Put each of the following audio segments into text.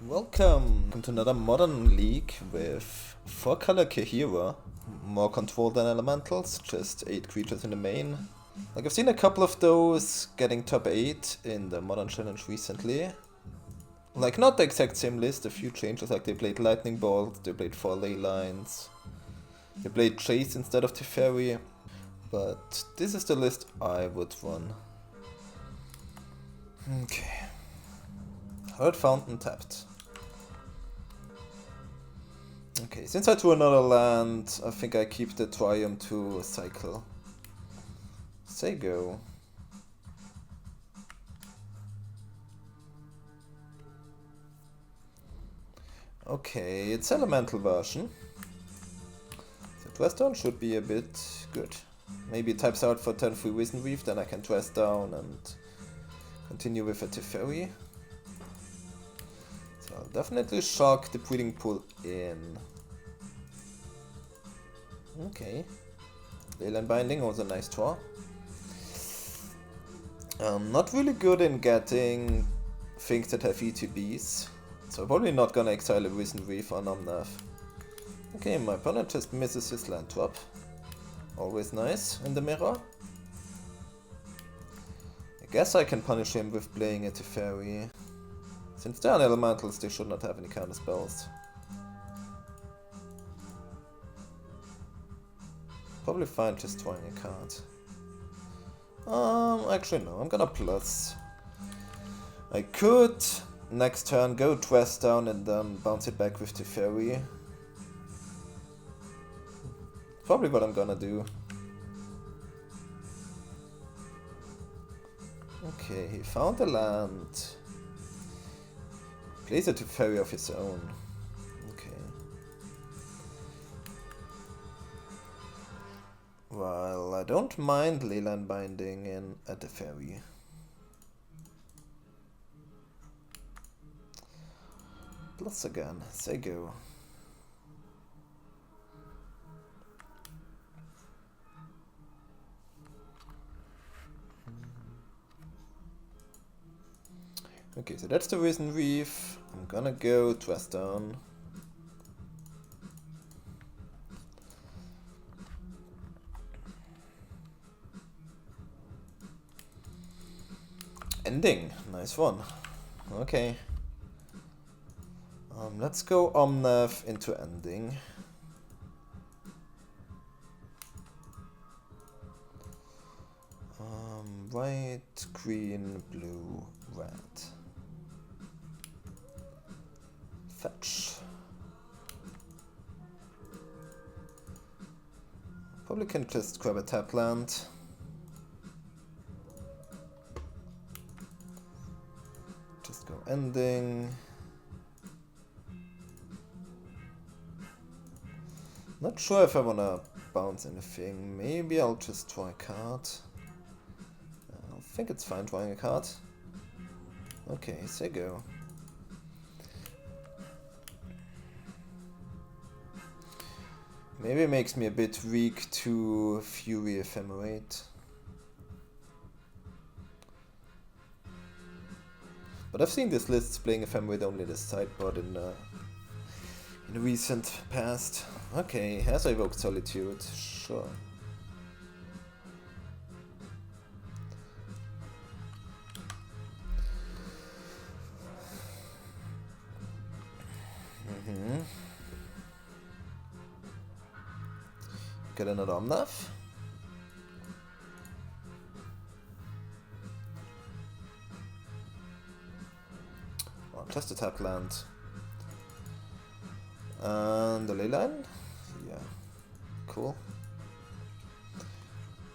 Welcome to another modern league with 4-color Kaheera. More control than Elementels, just 8 creatures in the main. Like, I've seen a couple of those getting top 8 in the Modern Challenge recently. Like, not the exact same list, a few changes, like they played Lightning Bolt, they played 4 ley lines, they played Chase instead of Teferi. But this is the list I would run. Okay. Herd Fountain tapped. Okay, since I drew another land, I think I keep the Triumph to cycle. Say go. Okay, it's Elemental version. So dress down should be a bit good. Maybe it types out for turn 3 Wizened Reef, then I can dress down and continue with a Teferi. So I'll definitely shock the breeding pool in. Okay. Leyline Binding, also a nice draw. Not really good in getting things that have ETBs. So I'm probably not gonna exile a Wizened Reef on Omnath. Okay, my opponent just misses his land drop. Always nice in the mirror. I guess I can punish him with playing a Teferi. Since they are elementals, they should not have any counter spells. Probably fine just drawing a card. Actually no, I'm gonna plus. I could next turn go dress down and then bounce it back with Teferi. Probably what I'm gonna do. Okay, he found a land. Plays a Teferi of his own. Okay. Well, I don't mind Leyline Binding in a Teferi. Plus again, say go. Okay, so that's the Wizened Reef. I'm gonna go dress down. Ending, nice one. Okay. Let's go Omnath into ending. White, green, blue, red. Fetch. Probably can just grab a tap land. Just go ending. Not sure if I wanna bounce anything. Maybe I'll just draw a card. I think it's fine drawing a card. Okay, say go. Maybe it makes me a bit weak to Fury Ephemerate. But I've seen this list playing Ephemerate only the sideboard in the recent past. Okay, has evoked Solitude, sure. Get another Omnath. Oh, just a tap land. And the leyline? Yeah. Cool.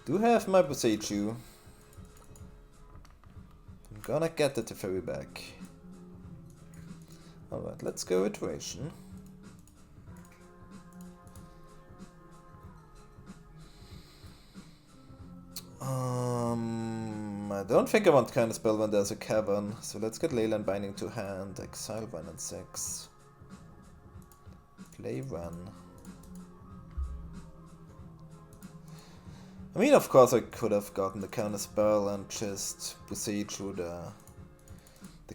Do have my Boseiju. I'm gonna get the Teferi back. Alright, let's go iteration. I don't think I want to kind of spell when there's a cavern, so let's get Leyline Binding to hand, exile 1 and 6. Play run. I mean, of course I could have gotten the counter spell and just proceed through the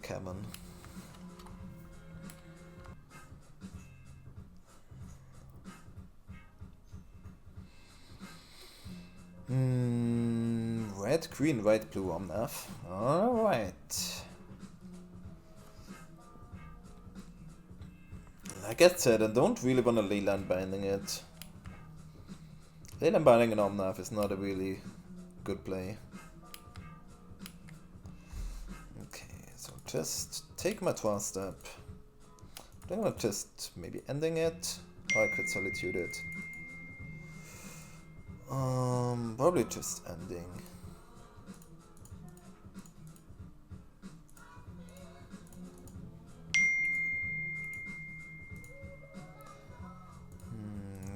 cavern. Red, green, white, blue, Omnath. Alright. Like I said, I don't really want to Leyline Binding it. Leyline Binding an Omnath is not a really good play. Okay, so just take my 12 step. I'm gonna just maybe ending it, or I could Solitude it. Probably just ending.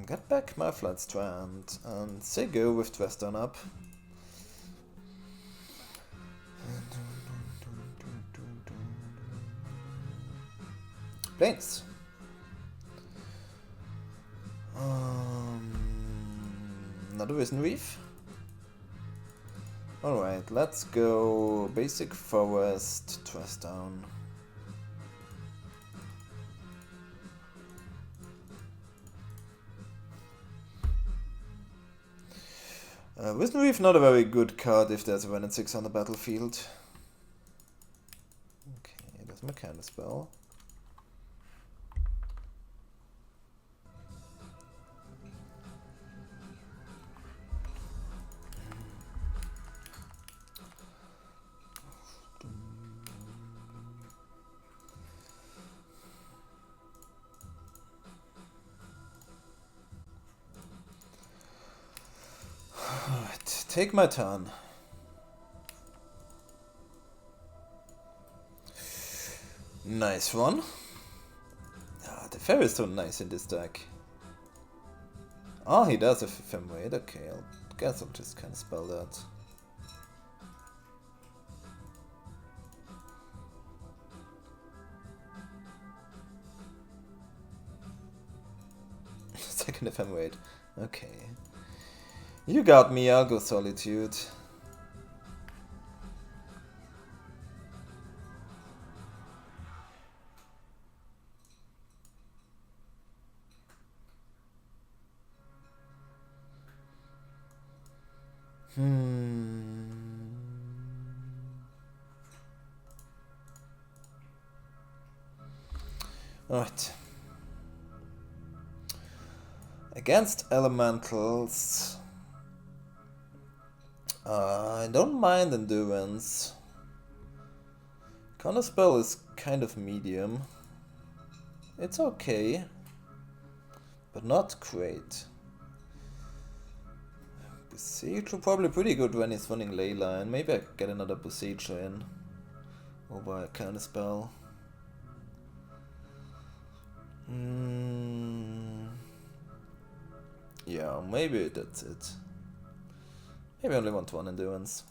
Get back my Flight Strand and say go with Twestern up. Planes. Another Risen Reef. Alright, let's go basic forest, Trust down. Risen Reef not a very good card if there's a 1 and 6 on the battlefield. Okay, that's my kind of spell. Alright, take my turn. Nice one. Ah, the fairy is so nice in this deck. Oh, he does have Ephemerate. Okay, I guess I'll just kind of spell that. Second Ephemerate. Okay. You got me, I'll go Solitude. Alright. Against Elementels, I don't mind Endurance. Counterspell is kind of medium. It's okay, but not great. Besieger probably pretty good when he's running Leyline. Maybe I could get another Besieger in over a Counterspell. Yeah, maybe that's it. Maybe I only want one Endurance.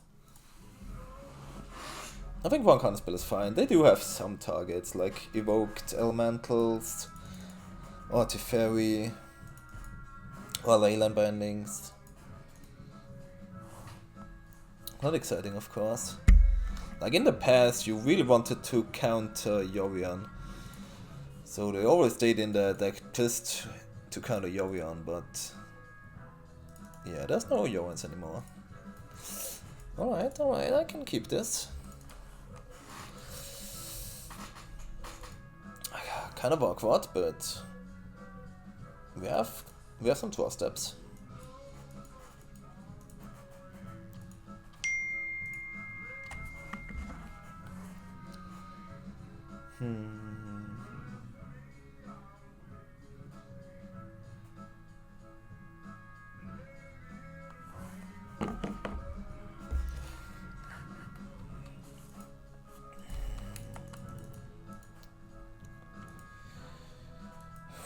I think one Counterspell is fine. They do have some targets, like Evoked Elementals, or Teferi, or Leyline Bindings. Not exciting, of course. Like in the past, you really wanted to counter Yorion. So they always stayed in the deck just to counter Yorion, but yeah, there's no Yorions anymore. Alright, I can keep this. Kind of awkward, but we have some 12 steps.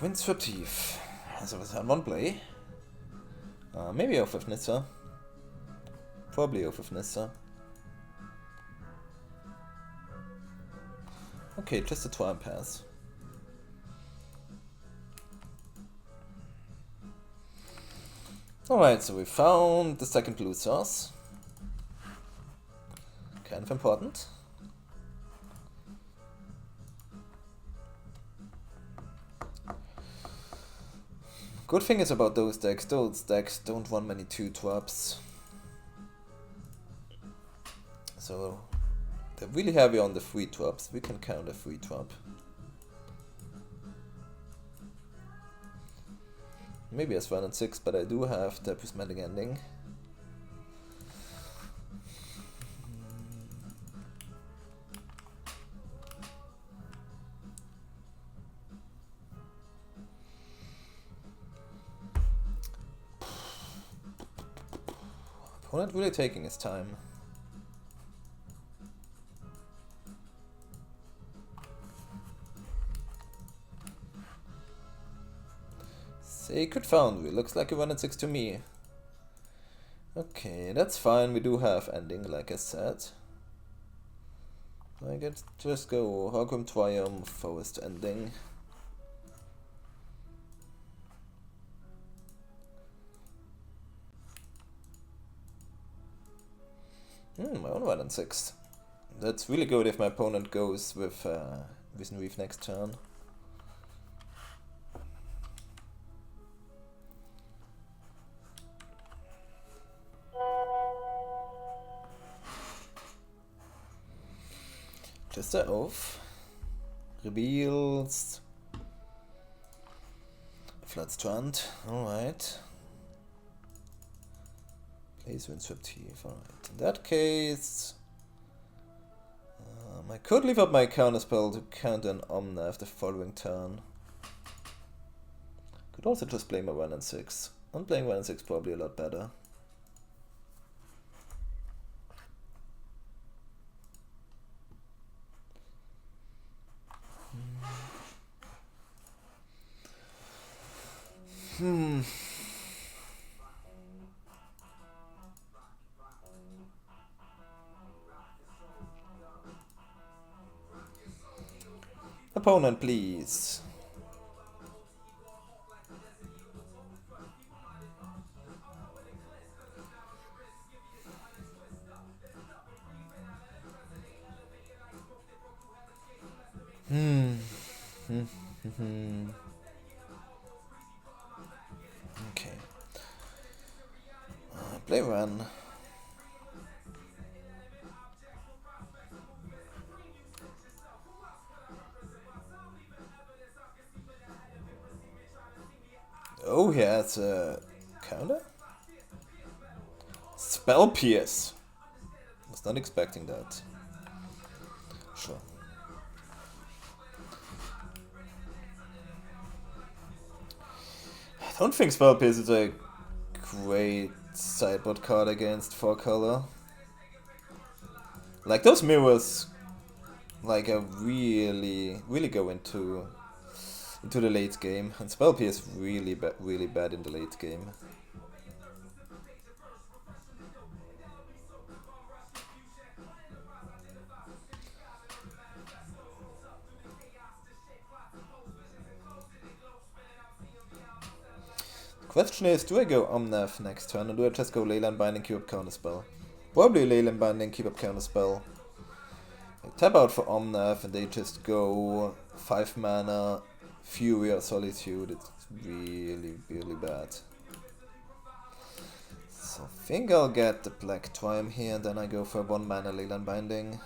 Windswept. Also was hat one play? Maybe off of Nissa. Probably off of Nissa. Okay, just a Twine pass. Alright, so we found the second blue source. Kind of important. Good thing is about those decks don't run many 2-drops. So they're really heavy on the free drops. We can count a free drop. Maybe as 1 and 6, but I do have the prismatic ending. Opponent really taking his time. Sacred Foundry, looks like a 1 and 6 to me. Okay, that's fine, we do have ending, like I said. I can just go Hogwarts Triumph, Forest ending. My own 1 and 6. That's really good if my opponent goes with Vision Reef next turn. Just a oath. Reveals. Flood Strand. Alright. Plays Windswept Heath. Alright. In that case, I could leave up my counterspell to counter an Omnath the following turn. Could also just play my 1 and 6. I'm playing 1 and 6 probably a lot better. Opponent, please. Okay. Play one. Oh, he has a counter? Spell Pierce. Was not expecting that. Sure. I don't think Spell Pierce is a great sideboard card against 4 color. Like those mirrors, like really go into the late game, and Spell Pierce is really bad in the late game. Question is, do I go Omnath next turn, or do I just go Leyline Binding, keep up Counterspell? Probably Leyline Binding, keep up Counterspell. I tap out for Omnath and they just go 5 mana, Fury or Solitude. It's really bad. So I think I'll get the Black Triumph here, and then I go for 1 mana Leyline Binding.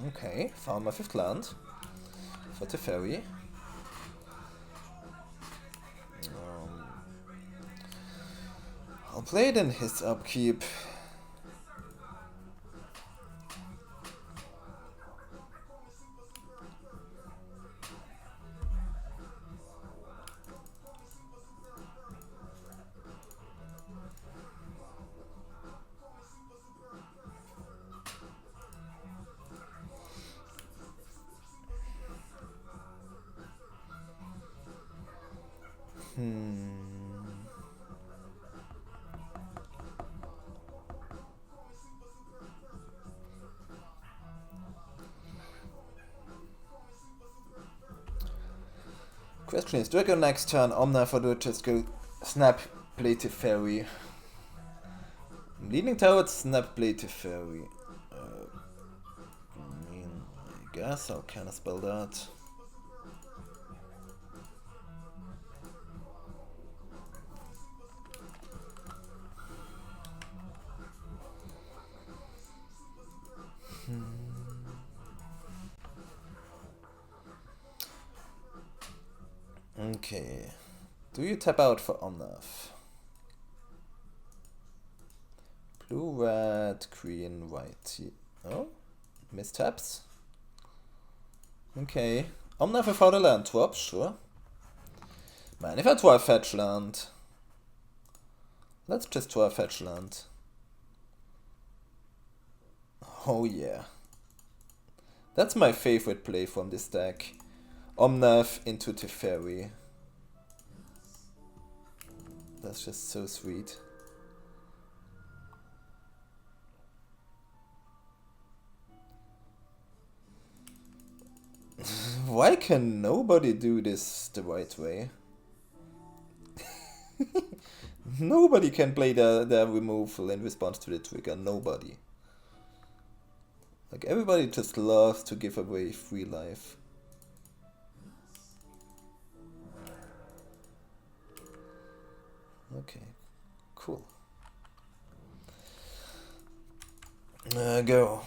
Okay, found my 5th land for Teferi. I'll play it in his upkeep. Question is, do I go next turn Omnath, or do I just go Snap Play Teferi? I'm leaning towards Snap Play Teferi. I guess I'll kind of spell that. Okay. Do you tap out for Omnath? Blue, red, green, white. Oh? Mistaps? Okay. Omnath without a land swap, sure. Man, if I draw a fetch land. Let's just draw a fetch land. Oh yeah. That's my favorite play from this deck. Omnath into Teferi. That's just so sweet. Why can nobody do this the right way? Nobody can play the removal in response to the trigger. Nobody. Like, everybody just loves to give away free life. Okay, cool. Go.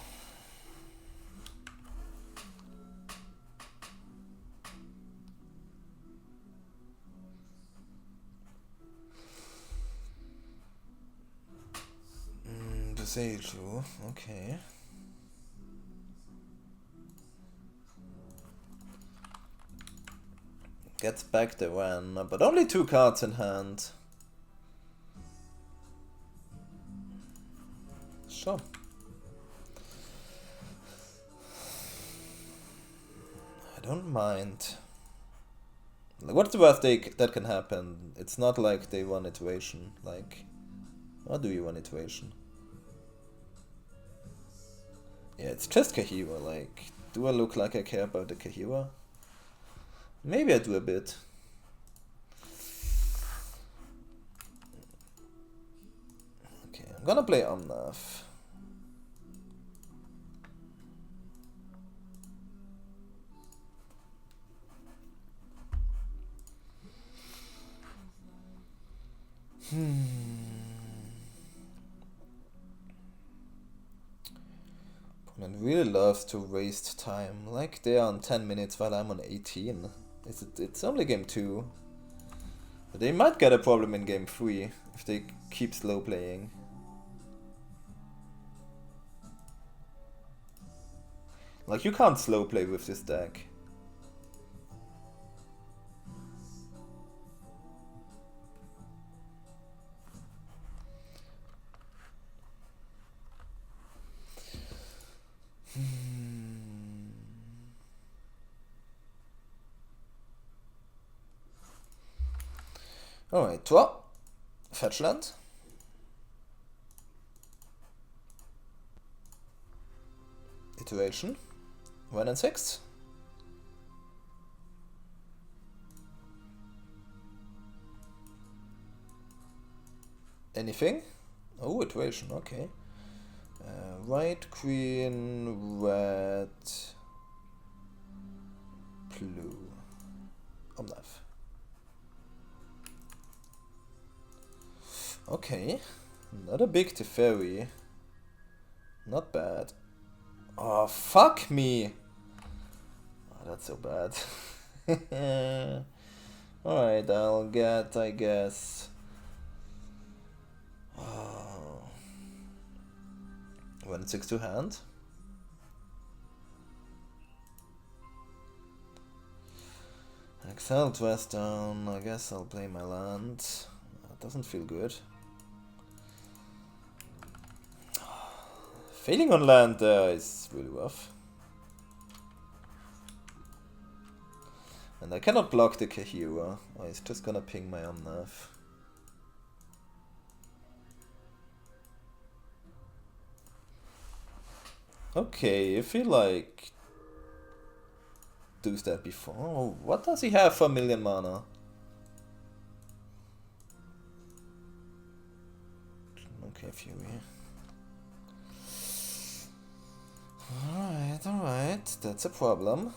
Beseju, okay. Gets back the one, but only 2 cards in hand. Sure. I don't mind. Like, what's the worst that can happen? It's not like they won iteration. Like, or do you won iteration? Yeah, it's just Kaheera. Like, do I look like I care about the Kaheera? Maybe I do a bit. Okay, I'm gonna play Omnath. Opponent really loves to waste time. Like, they are on 10 minutes while I'm on 18. It's only game 2. But they might get a problem in game 3 if they keep slow playing. Like, you can't slow play with this deck. Alright, draw. Fetch land. Iteration. 1 and 6. Anything? Oh, iteration, okay. White, green, red, blue. Omnath. Okay. Not a big Teferi. Not bad. Oh, fuck me! Oh, that's so bad. Alright, I'll get, I guess... 1 6 to hand. Excel twist down. I guess I'll play my land. That doesn't feel good. Failing on land is really rough. And I cannot block the Kaheera. Oh, he's just gonna ping my Omnath. Okay, if he like does that before. Oh, what does he have for 1,000,000 mana? Okay, Fury. Alright, that's a problem.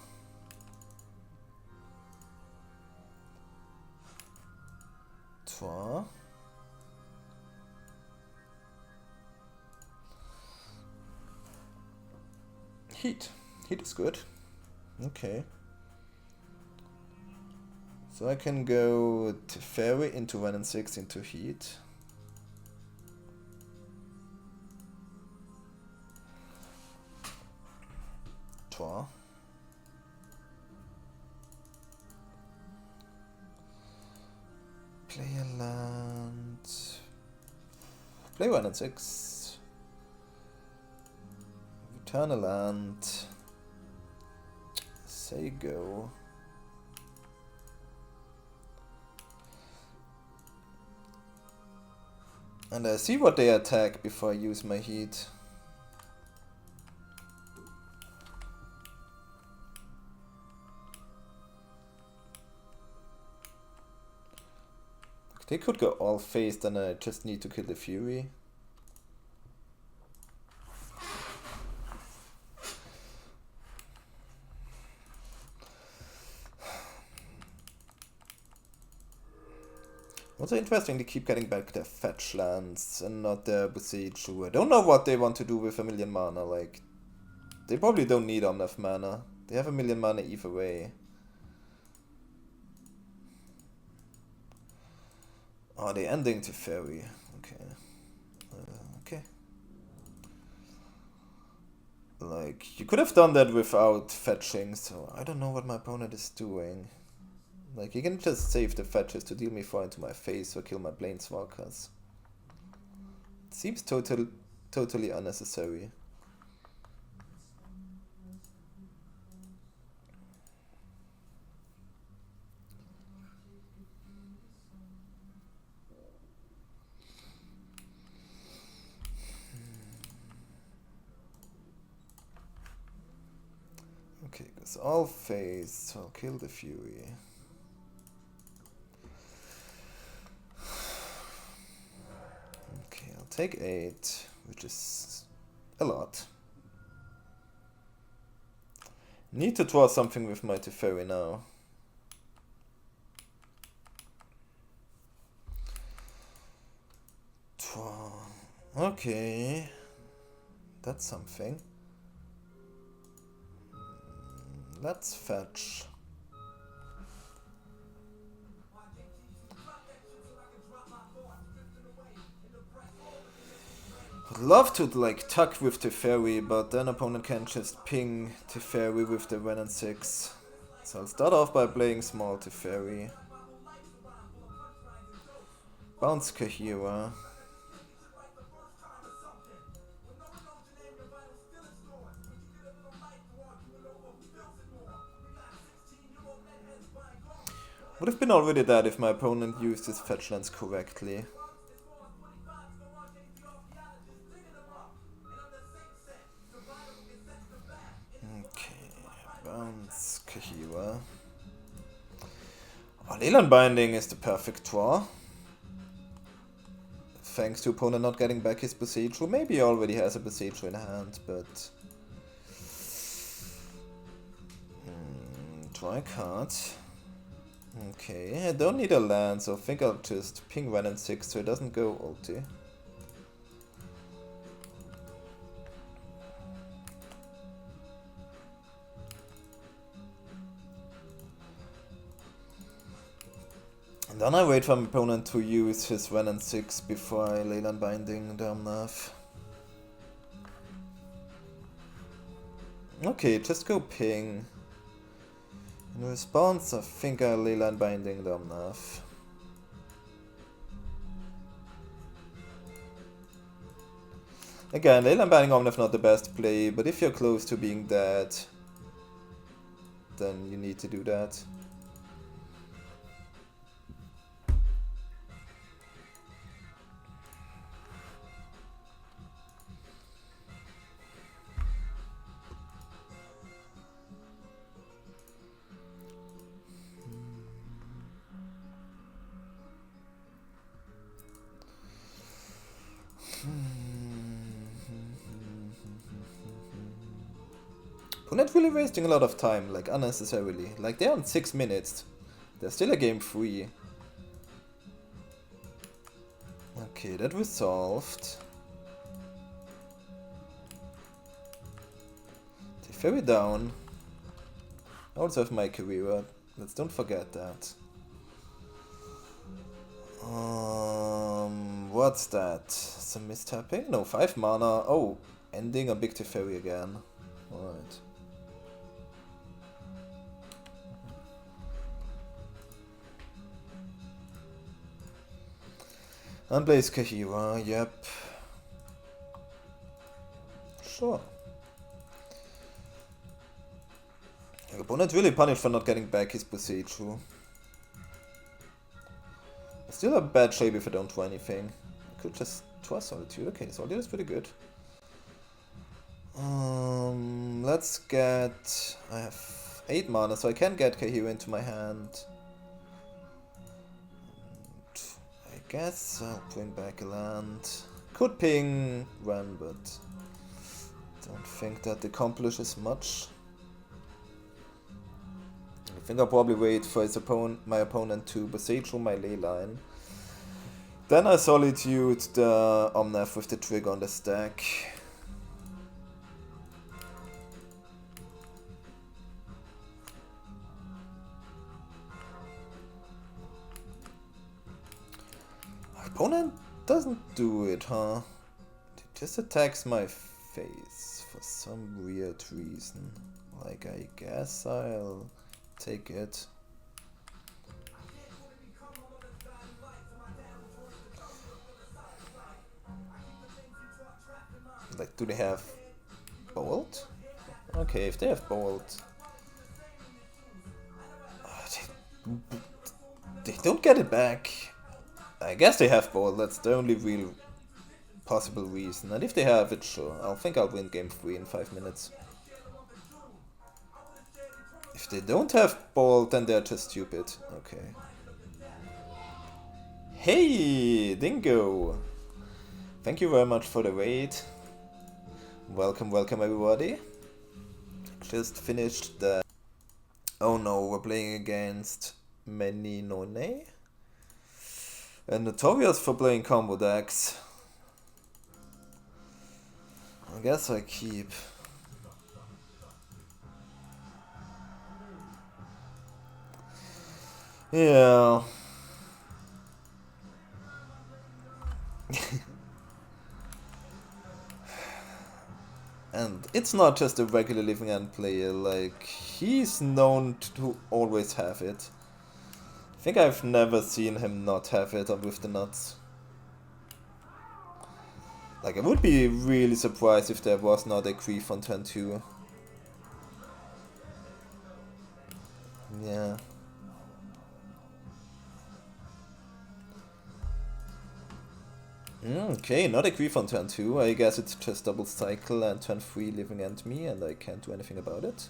Draw. Heat. Heat is good. Okay. So I can go Teferi into 1 and 6 into Heat. Draw. Play a land. Play 1 and 6. Return a land. Say go. And I see what they attack before I use my heat. They could go all phased and I just need to kill the Fury. Also interesting, they keep getting back their fetch lands and not their besiege. I don't know what they want to do with 1,000,000 mana, like... They probably don't need enough mana. They have 1,000,000 mana either way. Oh, they're ending to Fairy. Okay. Okay. Like, you could have done that without fetching, so I don't know what my opponent is doing. Like, you can just save the fetches to deal me 4 into my face or kill my Planeswalkers. It seems totally unnecessary. Okay, goes all phase, so I'll kill the Fury. Okay, I'll take 8, which is a lot. Need to draw something with my Teferi now. Draw. Okay, that's something. Let's fetch. Would love to like tuck with Teferi, but then opponent can just ping Teferi with the 1 and 6. So I'll start off by playing small Teferi. Bounce Kaheera. Would have been already dead if my opponent used his fetch lands correctly. Okay, bounce Kaheera. Oh, Leyland Binding is the perfect draw. Thanks to opponent not getting back his Besieger. Maybe he already has a Besieger in hand, but... draw a card. Okay, I don't need a land, so I think I'll just ping 1 and 6 so it doesn't go ulti. And then I wait for my opponent to use his 1 and 6 before I Leyland Binding Damnath. Okay, just go ping. In response, I think I'll Leyland Binding Damnath. Again, Leyland Binding Damnath not the best play, but if you're close to being dead, then you need to do that. We're not really wasting a lot of time, like unnecessarily. Like they're on 6 minutes. They're still a game 3. Okay, that was solved. Teferi down. I also have my Kaheera. Let's don't forget that. What's that? Some mistapping? No, 5 mana. Oh, ending a big Teferi again. Alright. Unblaze Kaheera, yep. Sure. Your opponent really punished for not getting back his Boseiju. Still a bad shape if I don't do anything. I could just twice Solitude. Okay, Solitude is pretty good. Let's get... I have 8 mana, so I can get Kaheera into my hand. And I guess I'll bring back a land. Could ping Ren, but don't think that accomplishes much. I think I'll probably wait for my opponent to Boseiju my ley line. Then I Solitude the Omnath with the trigger on the stack. My opponent doesn't do it, huh? It just attacks my face for some weird reason. Like, I guess I'll take it. Like, do they have Bolt? Okay, if they have Bolt... They don't get it back. I guess they have Bolt, that's the only real possible reason. And if they have it, sure. I think I'll win game 3 in 5 minutes. If they don't have Bolt, then they're just stupid. Okay. Hey, Dingo! Thank you very much for the raid. Welcome, welcome everybody. Just finished the... Oh no, we're playing against Many None. And notorious for playing combo decks. I guess I keep... Yeah. And it's not just a regular Living End player, like, he's known to always have it. I think I've never seen him not have it with the nuts. Like, I would be really surprised if there was not a Grief on turn 2. Yeah. Okay, not a Grief on turn 2. I guess it's just double cycle and turn 3 Living End me and I can't do anything about it.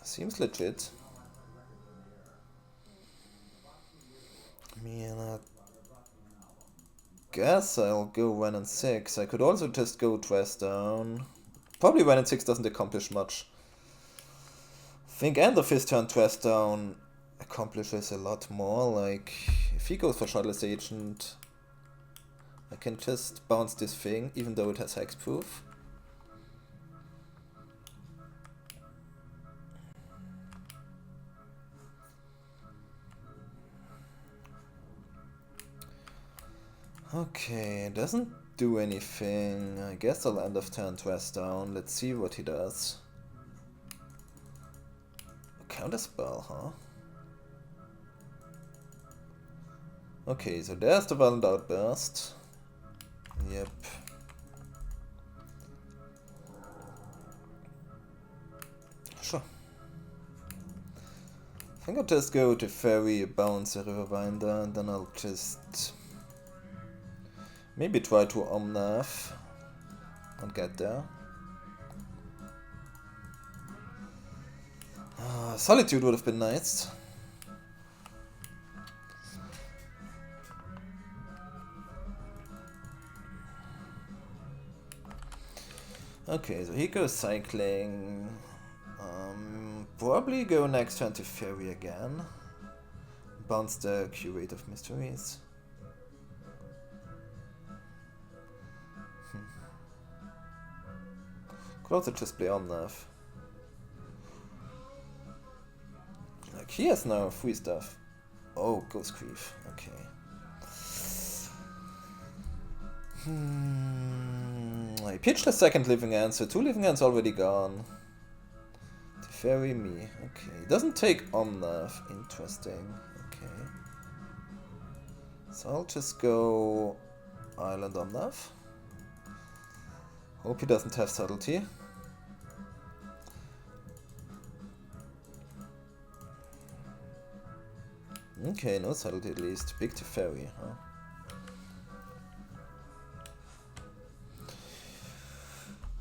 Seems legit. I mean, I guess I'll go 1 and 6. I could also just go dress down. Probably 1 and 6 doesn't accomplish much. I think end of his turn dress down accomplishes a lot more. Like, if he goes for Shardless Agent, I can just bounce this thing, even though it has hexproof. Okay, doesn't do anything. I guess I'll end of turn dress down. Let's see what he does. A counterspell, huh? Okay, so there's the Violent Outburst. Yep. Sure. I think I'll just go to Fairy, bounce a Riverwinder, and then I'll just... maybe try to Omnath and get there. Solitude would have been nice. Okay, so he goes cycling. Probably go next turn to Fairy again. Bounce the Curate of Mysteries. Could also just play Omnath. Like, he has now free stuff. Oh, Ghost Grief. Okay. I pitched a second living hand, so 2 living hands already gone. Teferi me. Okay. It doesn't take Omnath. Interesting. Okay. So I'll just go Island Omnath. Hope he doesn't have subtlety. Okay, no subtlety at least. Big Teferi, huh?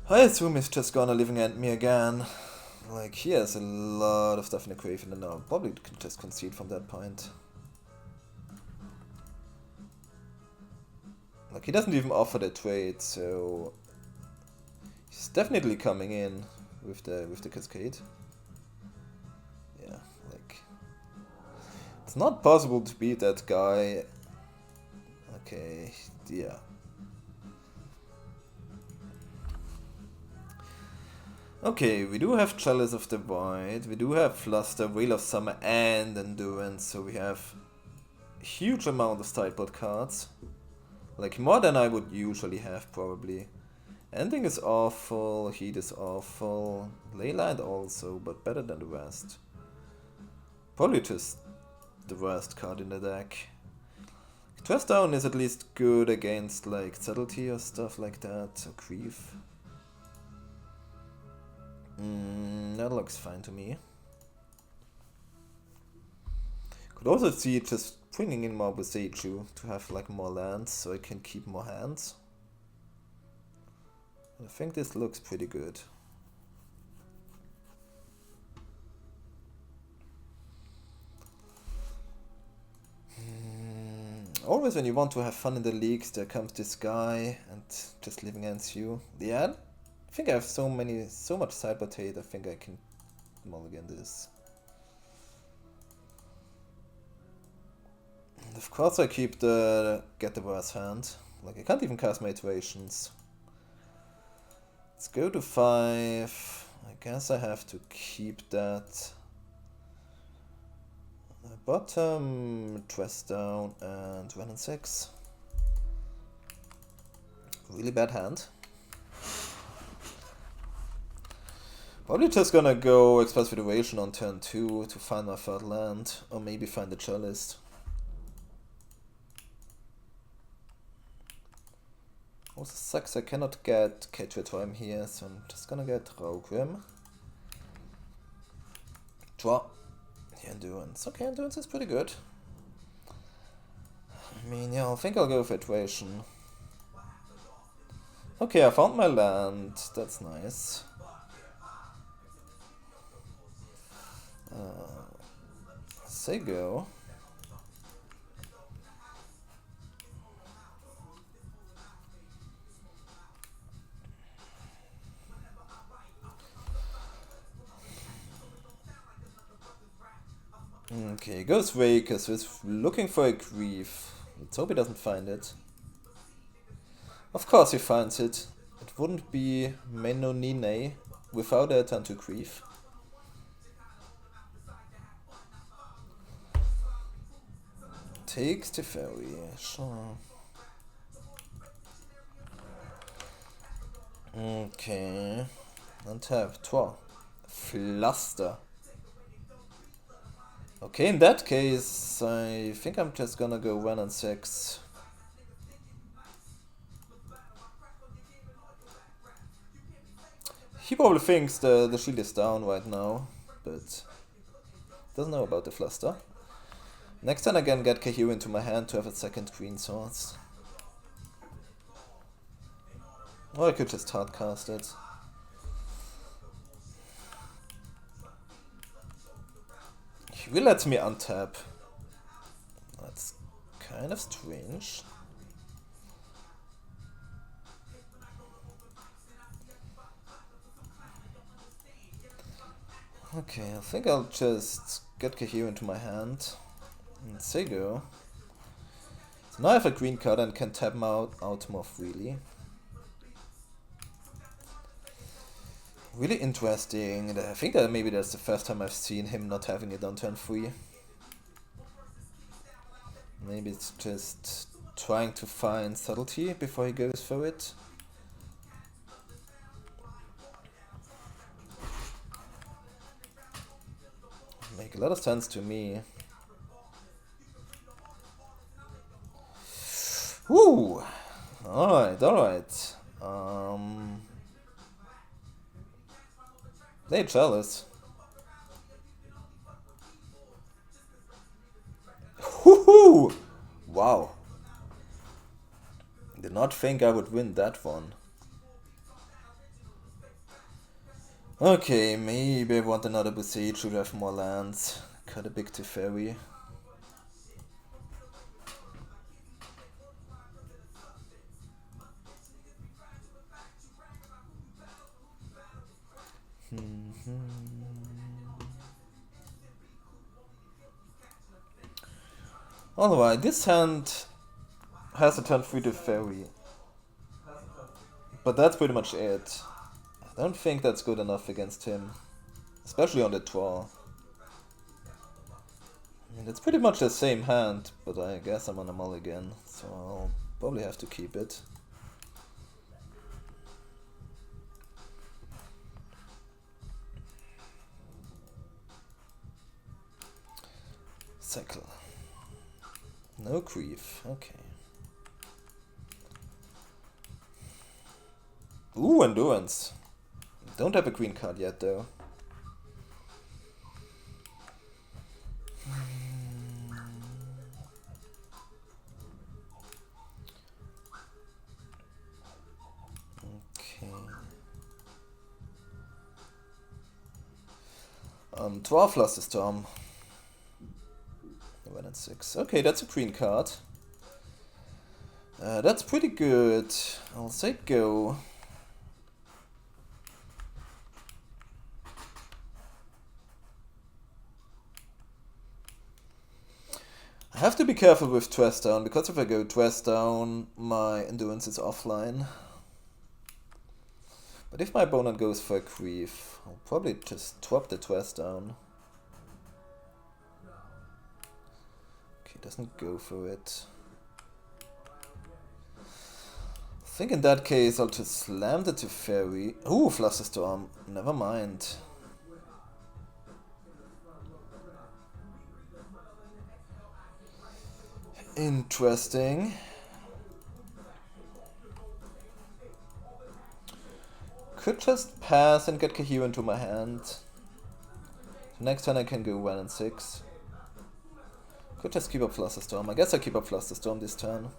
I assume he's just gonna living end me again. Like, he has a lot of stuff in the grave, and I'll probably can just concede from that point. Like, he doesn't even offer the trade, so he's definitely coming in with the cascade. Yeah, like, it's not possible to beat that guy. Okay, yeah. Okay, we do have Chalice of the Void, we do have Fluster, Wheel of Summer, and Endurance, so we have a huge amount of sideboard cards. Like, more than I would usually have, probably. Ending is awful, Heat is awful, Leyline also, but better than the rest. Probably just the worst card in the deck. Dress Down is at least good against, like, Subtlety or stuff like that, or Grief. That looks fine to me. Could also see just bringing in more Boseiju to have like more lands so I can keep more hands. I think this looks pretty good. Always when you want to have fun in the leagues, there comes this guy and just living ends you. Yeah, I think I have so much sideboard hate, I think I can mulligan this. And of course I keep get the worse hand. Like, I can't even cast my iterations. Let's go to 5. I guess I have to keep that. Bottom, Dress Down, and run in 6. Really bad hand. Probably just gonna go Express Federation on turn 2 to find my third land, or maybe find the Chalice. Also sucks I cannot get K2 here, so I'm just gonna get Raugrim. Draw. The Endurance. Okay, Endurance is pretty good. I mean, yeah, I think I'll go with Iteration. Okay, I found my land. That's nice. Say go. Okay, goes Raker, so it's looking for a Grief. Let's hope he doesn't find it. Of course he finds it. It wouldn't be Menonine without a turn to Grief. Takes the ferry, sure. Okay. Untap, Tor. Fluster. Okay, in that case, I think I'm just gonna go 1 and 6. He probably thinks the shield is down right now, but doesn't know about the Fluster. Next time I can get Kaheera into my hand to have a second green source. Or I could just hardcast it. He will let me untap. That's kind of strange. Okay, I think I'll just get Kaheera into my hand. And say go. So now I have a green card and can tap him out more freely. Really interesting. I think that maybe that's the first time I've seen him not having it on turn 3. Maybe it's just trying to find subtlety before he goes for it. Make a lot of sense to me. Woo! Alright, alright. They're jealous. Woohoo! Wow. Did not think I would win that one. Okay, maybe I want another Besiege to have more lands. Cut a big Teferi. Alright, this hand has a turn 3 Teferi. But that's pretty much it. I don't think that's good enough against him. Especially on the draw. I mean, it's pretty much the same hand, but I guess I'm on a mulligan, so I'll probably have to keep it. Cycle. No grief, okay. Ooh, Endurance. Don't have a green card yet though. Okay. 12 Flusterstorm. 1 and 6. Okay, that's a green card. That's pretty good. I'll say go. I have to be careful with Dress Down, because if I go Dress Down, my Endurance is offline. But if my opponent goes for a Grief, I'll probably just drop the Dress Down. Okay, doesn't go for it. I think in that case I'll just slam the Teferi. Ooh, Flusterstorm. Never mind. Interesting. Could just pass and get Kaheera into my hand. Next turn I can go 1 and 6. Could just keep up Flusterstorm. I guess I keep up Flusterstorm this turn.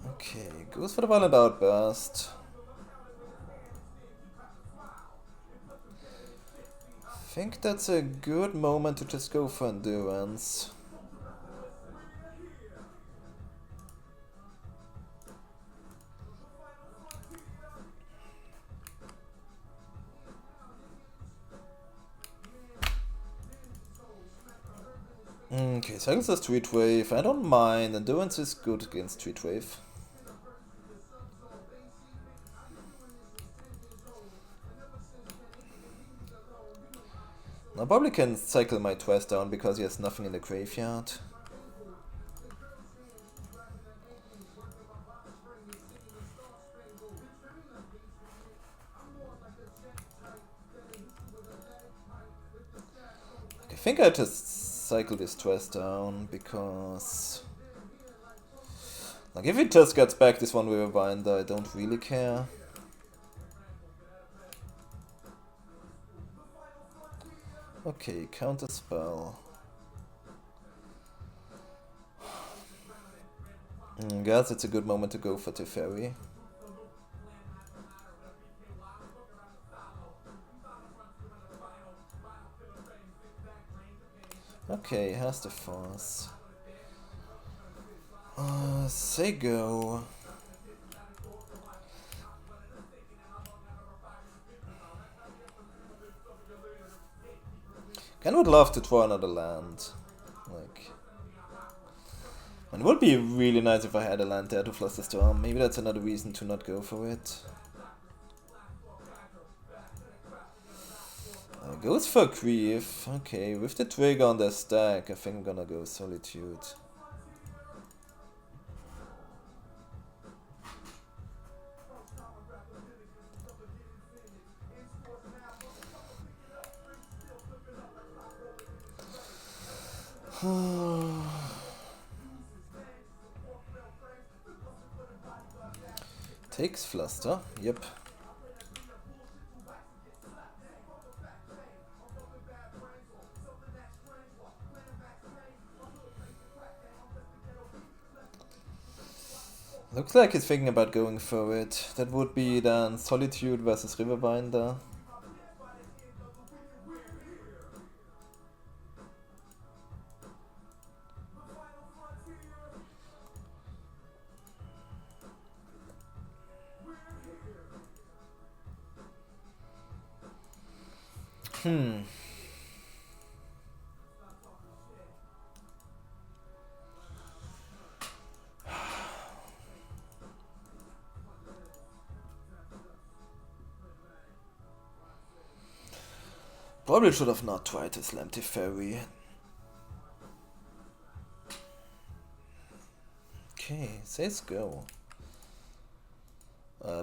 Okay, goes for the Violent Outburst. I think that's a good moment to just go for Endurance. Okay, cycles a Street Wave. I don't mind. Endurance is good against Street Wave. I probably can cycle my Dress Down because he has nothing in the graveyard. I think I just cycle this Dress Down because, like, if it just gets back this one with a binder, I don't really care. Okay, counter spell. Guess it's a good moment to go for Teferi. Okay, has the force. Say go. I would love to draw another land. Like, and it would be really nice if I had a land there to Flusterstorm. Maybe that's another reason to not go for it. Goes for Grief. Okay, with the trigger on their stack, I think I'm gonna go Solitude. Takes Fluster, yep. Looks like he's thinking about going for it. That would be then Solitude versus Riverbinder. Probably should have not tried to slam Teferi. Okay, says go.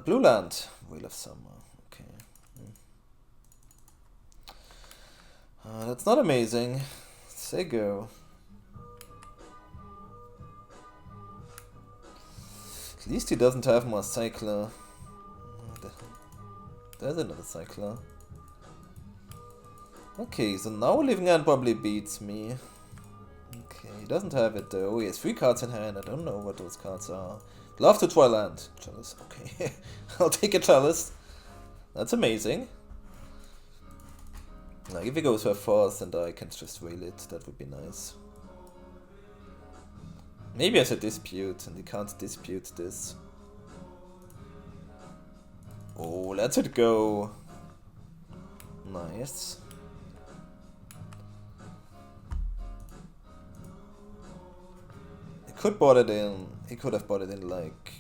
Blue Land, Wheel of Summer. Okay. That's not amazing. Say go. At least he doesn't have more Cycler. There's another Cycler. Okay, so now Living End probably beats me. Okay, he doesn't have it though. He has 3 cards in hand. I don't know what those cards are. Love to try land. Chalice. Okay, I'll take a Chalice. That's amazing. Like if he goes for a Force and I can just whale it, that would be nice. Maybe as a Dispute and he can't dispute this. Oh, let it go. Nice. Could bought it in. He could have bought it in like,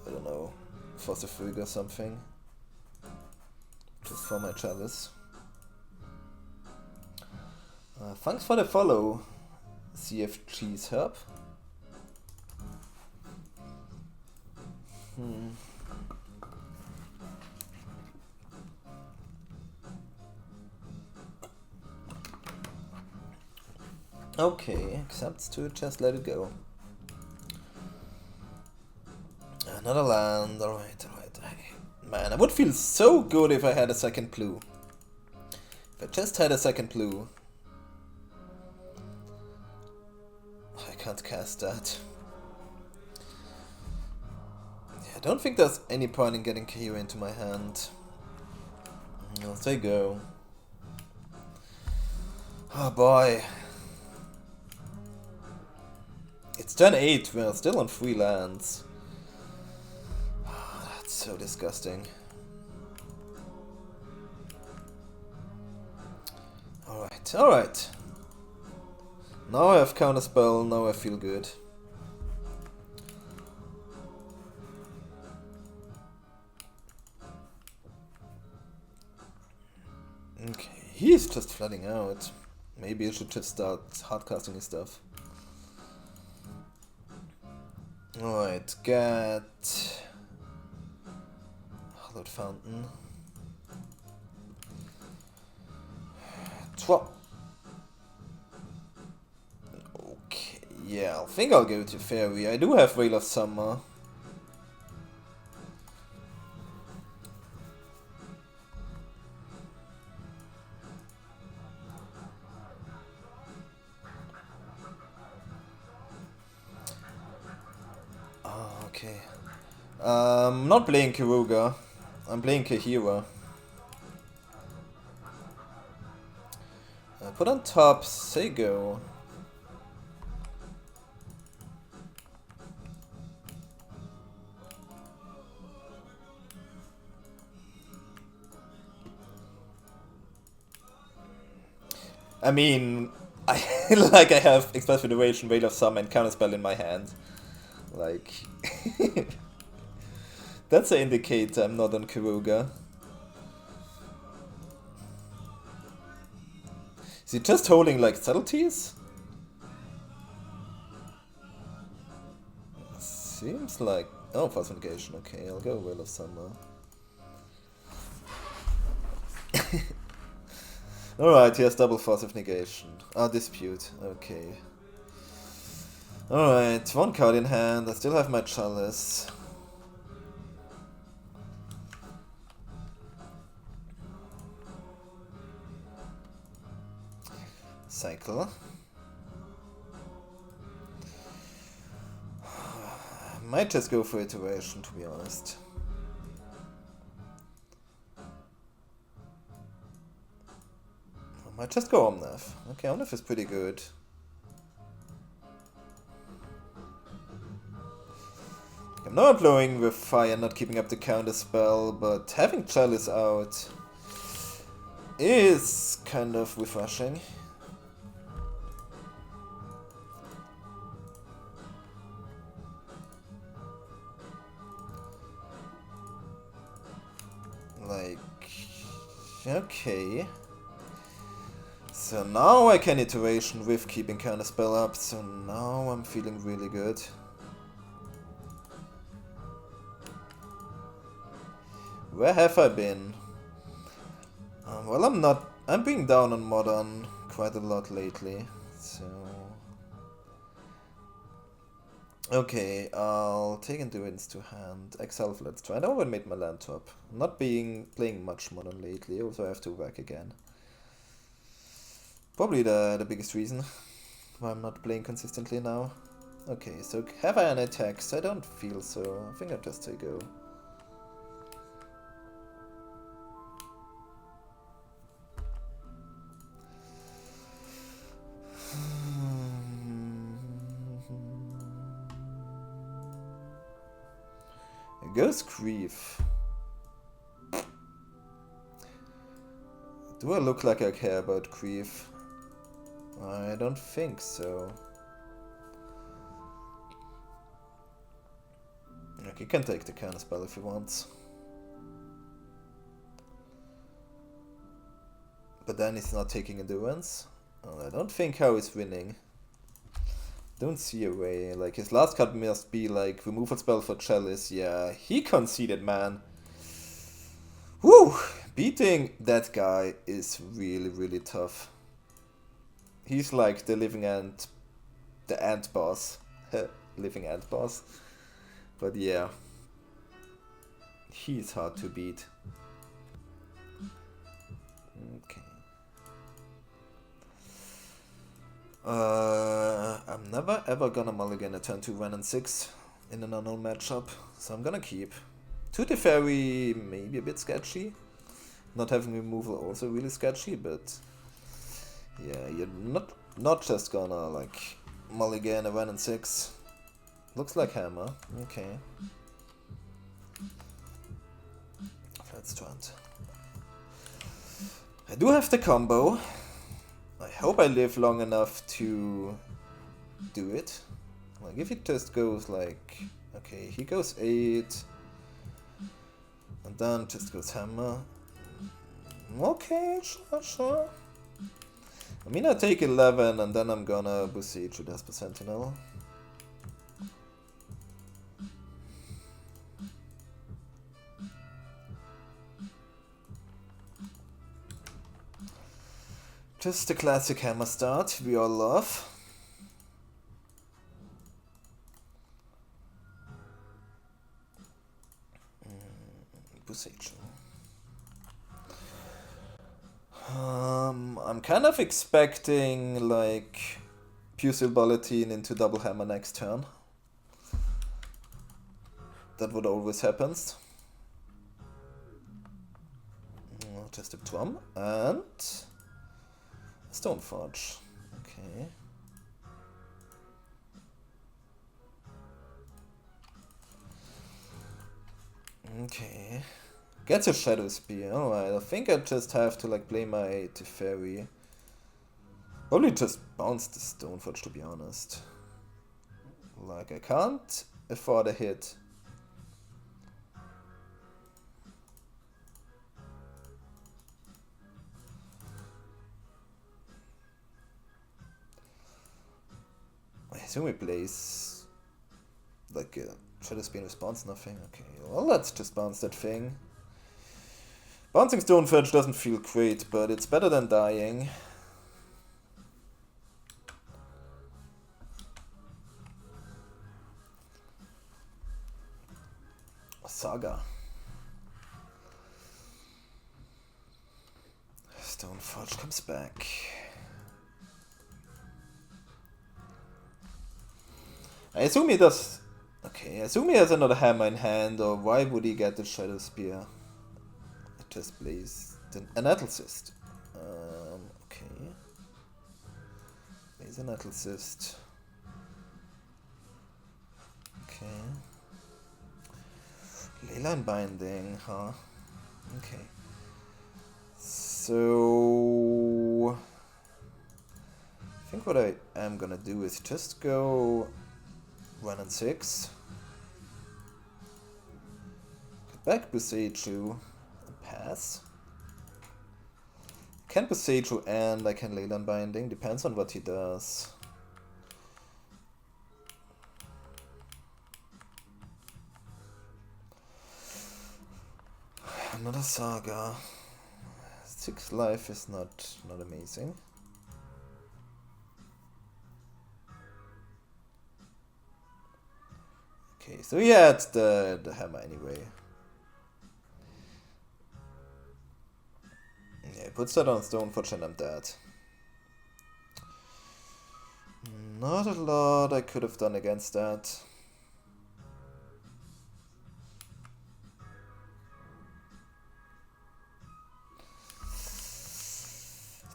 I don't know, Foster Frig or something. Just for my Chalice. Thanks for the follow, CF Cheese Herb. Okay, accepts to just let it go. Another land, alright. Man, I would feel so good if I had a second blue. If I just had a second blue. I can't cast that. Yeah, I don't think there's any point in getting Kaheera into my hand. I'll say go. Oh boy. It's turn 8, we're still on 3 lands. Oh, that's so disgusting. Alright. Now I have Counterspell, now I feel good. Okay, he's just flooding out. Maybe I should just start hardcasting his stuff. Alright, get Hallowed Fountain. Drop. Okay, yeah, I think I'll go to Fairy. I do have Veil of Summer. Okay. I'm not playing Karuga. I'm playing Kaheera. Put on top Sego. I mean, I have Express Federation, Veil of Summer, and Counterspell in my hand. Like, that's an indicator I'm not on Karuga. Is he just holding like subtleties? Seems like... Oh, fast negation. Okay, I'll go Will of Summer. Alright, he has double force of negation. Ah, dispute. Okay. Alright, one card in hand. I still have my chalice. Cycle. Might just go for iteration, to be honest. I might just go Omnath. Okay, Omnath is pretty good. I'm not blowing with fire, not keeping up the counter spell, but having Chalice out is kind of refreshing. Like, okay. So now I can iteration with keeping counter spell up, so now I'm feeling really good. Where have I been? Well, I'm being down on Modern quite a lot lately, so... Okay, I'll take Endurance to hand, exile for Let's Try. I never made my land top. Not playing much Modern lately, also I have to work again. Probably the biggest reason why I'm not playing consistently now. Okay, so have I any attacks? I don't feel so. I think I'll just take go. Ghost Grief. Do I look like I care about Grief? I don't think so. Look, you can take the counter spell if you want. But then he's not taking Endurance. Oh, I don't think how he's winning. Don't see a way. Like, his last card must be like removal spell for Chalice. Yeah, he conceded, man. Woo! Beating that guy is really, really tough. He's like the living ant, the ant boss. Living ant boss. But yeah. He's hard to beat. Okay. I'm never ever gonna mulligan a turn 2 1 and 6 in an unknown matchup, so I'm gonna keep. To the Fairy, maybe a bit sketchy. Not having removal also really sketchy, but yeah, you're not just gonna like mulligan a 1 and 6. Looks like hammer. Okay. Let's try it. I do have the combo. I hope I live long enough to do it. Like, if it just goes like... Okay, he goes 8. And then just goes hammer. Okay, sure. I mean, I take 11 and then I'm gonna besiege with Esper Sentinel. Just the classic hammer start we all love. Besiege. I'm kind of expecting like Pusil Bulletin into double hammer next turn. That would always happen. Just a Drum and Stoneforge. Okay. Okay. Gets a Shadow Spear. Alright, I think I just have to like play my Teferi. Probably just bounce the Stoneforge, to be honest. Like, I can't afford a hit. assume he plays like Shadow Spear in response, nothing. Okay, well, let's just bounce that thing. Bouncing Stonefetch doesn't feel great, but it's better than dying. Saga. Stoneforge comes back. I assume he does. Okay, I assume he has another hammer in hand, or why would he get the Shadow Spear? It just plays an Cyst. Okay. Plays an Cyst. Okay. Leyline Binding, huh? Okay. So I think what I am gonna do is just go 1 and 6. Get back Boseiju and pass. Can Boseiju and I can Leyline Binding, depends on what he does. Another Saga. 6 life is not amazing. Okay, so he had the hammer anyway. Yeah, he puts that on Stoneforge and I'm dead. Not a lot I could have done against that.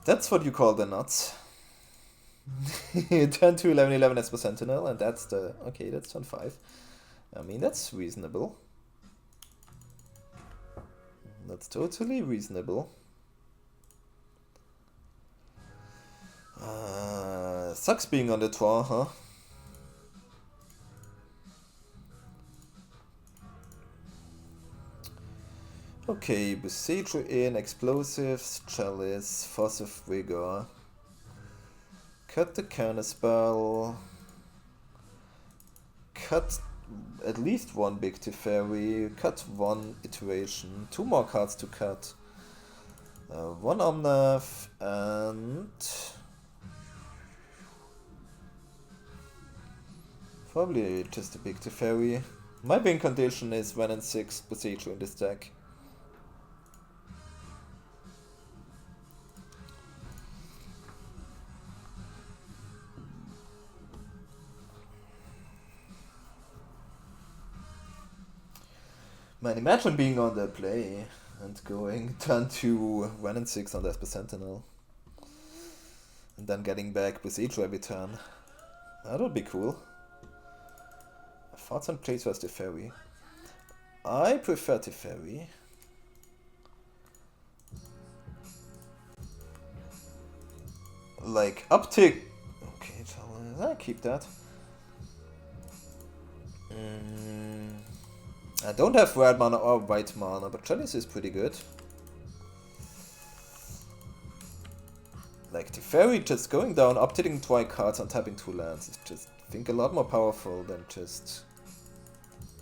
That's what you call the nuts. Turn 2, 11, 11 as per Sentinel, and that's the... Okay, that's turn 5. I mean, that's reasonable. That's totally reasonable. Sucks being on the draw, huh? Okay, Boseiju in, Explosives, Chalice, Force of Vigor. Cut the counterspell. Cut at least one big Teferi. Cut one iteration. 2 more cards to cut. 1 Omnath and... Probably just a big Teferi. My win condition is 1 and 6 Boseiju in this deck. Man, imagine being on the play and going turn 2, 1 and 6 on the Esper Sentinel. And then getting back Boseiju every turn. That would be cool. Thoughts on plays versus Teferi. I prefer Teferi. Like, uptick... Okay, I keep that. I don't have red mana or white mana, but Chalice is pretty good. Like, Teferi just going down, updating 2 cards and tapping 2 lands is just, I think, a lot more powerful than just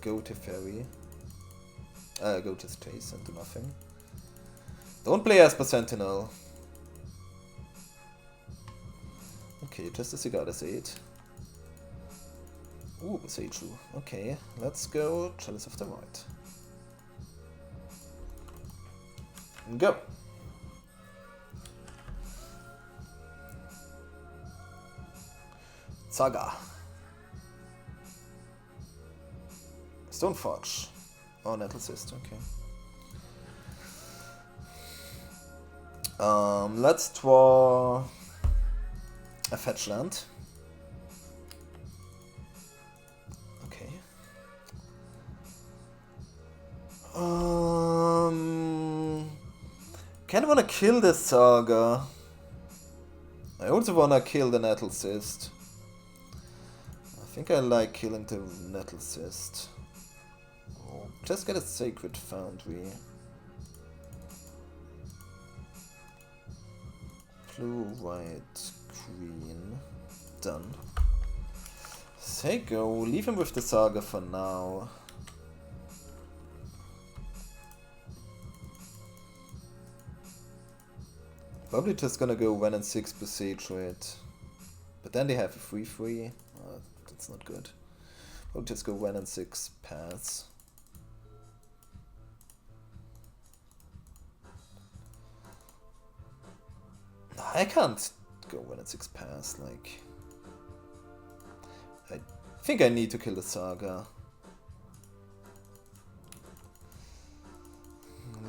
go Teferi. Go just chase and do nothing. Don't play Esper Sentinel. Okay, just a Cigardas 8. Ooh, Boseiju. Okay, let's go Chalice of the Void. Go! Saga. Stoneforge. Oh, Cyst, okay. Let's draw a fetch land. Kinda wanna kill this Saga. I also wanna kill the Cyst. I think I like killing the Cyst. Oh, just get a Sacred Foundry. Blue, white, green. Done. Say go, leave him with the Saga for now. Probably just gonna go 1 and 6 Besiege it. But then they have a 3-3. That's not good. We'll just go 1 and 6 paths. I can't go 1 and 6 paths, like... I think I need to kill the Saga.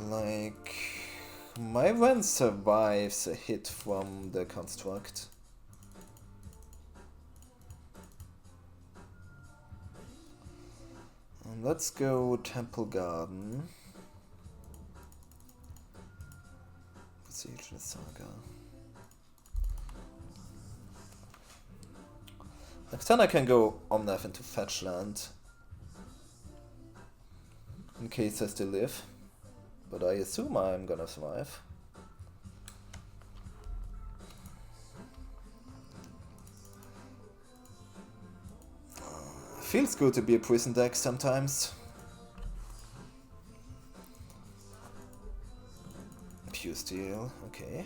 Like... My Ren survives a hit from the construct. Let's go Temple Garden. Besiege the Saga. Next turn I can go Omnath into Fetchland. In case I still live. But I assume I'm gonna survive. Feels good to be a prison deck sometimes. Pure Steel, okay.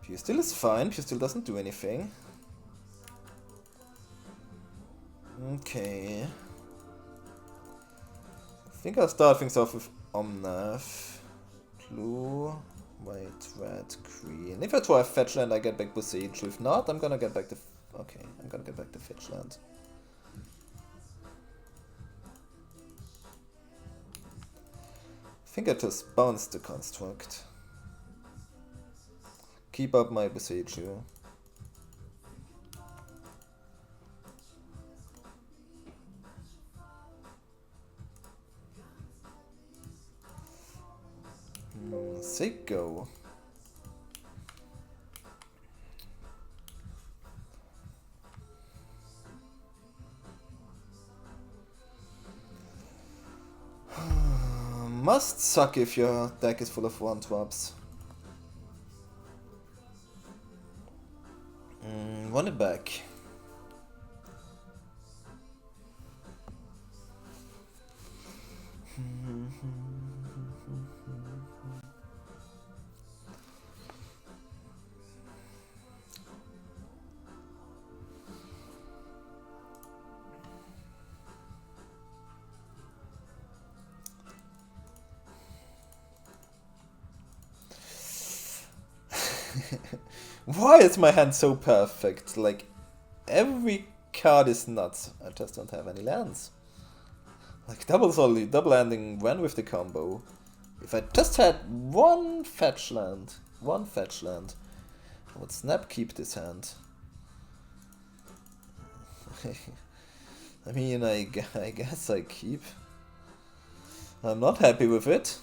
Pure Steel is fine, Pure Steel doesn't do anything. Okay. I think I'll start things off with Omnath. Blue, white, red, green. If I try Fetchland, I get back Besiege. If not, I'm gonna get back the... Okay, I'm gonna get back the Fetchland. I think I just bounced the construct. Keep up my Besiege. Say go. Must suck if your deck is full of 1-drops. Want it back. Why is my hand so perfect? Like, every card is nuts. I just don't have any lands. Like, double ending Ren with the combo. If I just had one fetch land, I would snap keep this hand. I mean, I guess I keep. I'm not happy with it.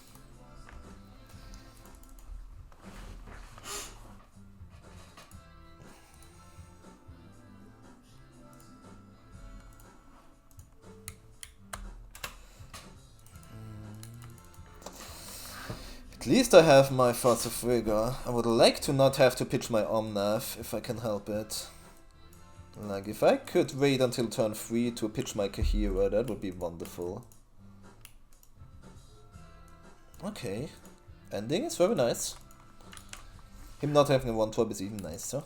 At least I have my Force of Rigor. I would like to not have to pitch my Omnath if I can help it. Like, if I could wait until turn 3 to pitch my Kaheera, that would be wonderful. Okay. Ending is very nice. Him not having a 1-drop is even nicer.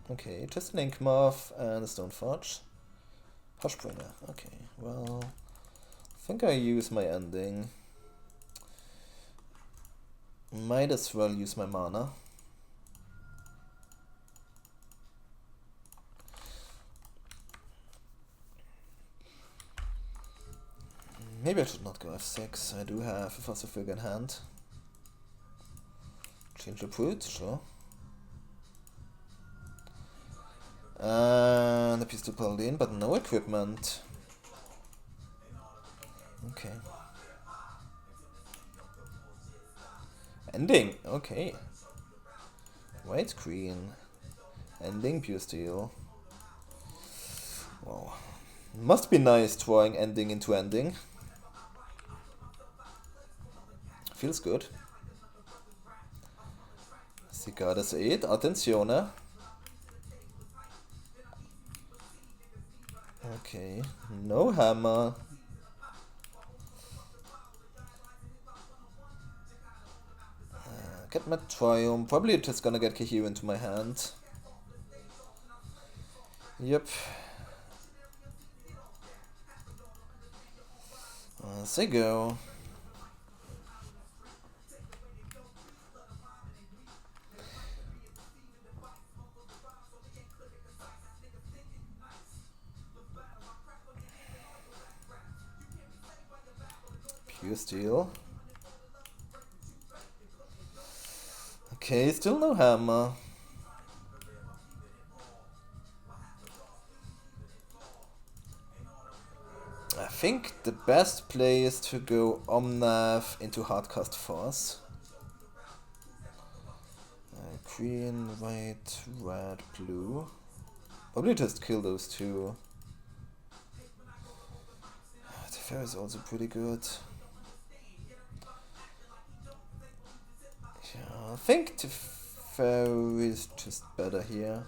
Okay, just an Inkmoth and a Stoneforge. Hushbringer, okay, well... I think I use my ending. Might as well use my mana. Maybe I should not go f6. I do have a Force of Rigor in hand. Change the Brute, sure. And a piece to Paladin, but no equipment. Okay. Ending, okay. White green. Ending Pure Steel. Wow. Must be nice drawing ending into ending. Feels good. Cicadas 8, attenzione. No hammer. Get my Triumph. Probably just gonna get Kaheera into my hand. Yep. Say go. Pure steel. Okay, still no hammer. I think the best play is to go Omnath into Hardcast Force. Green, white, red, blue. Probably just kill those two. The fair is also pretty good. Yeah, I think the fairy is just better here.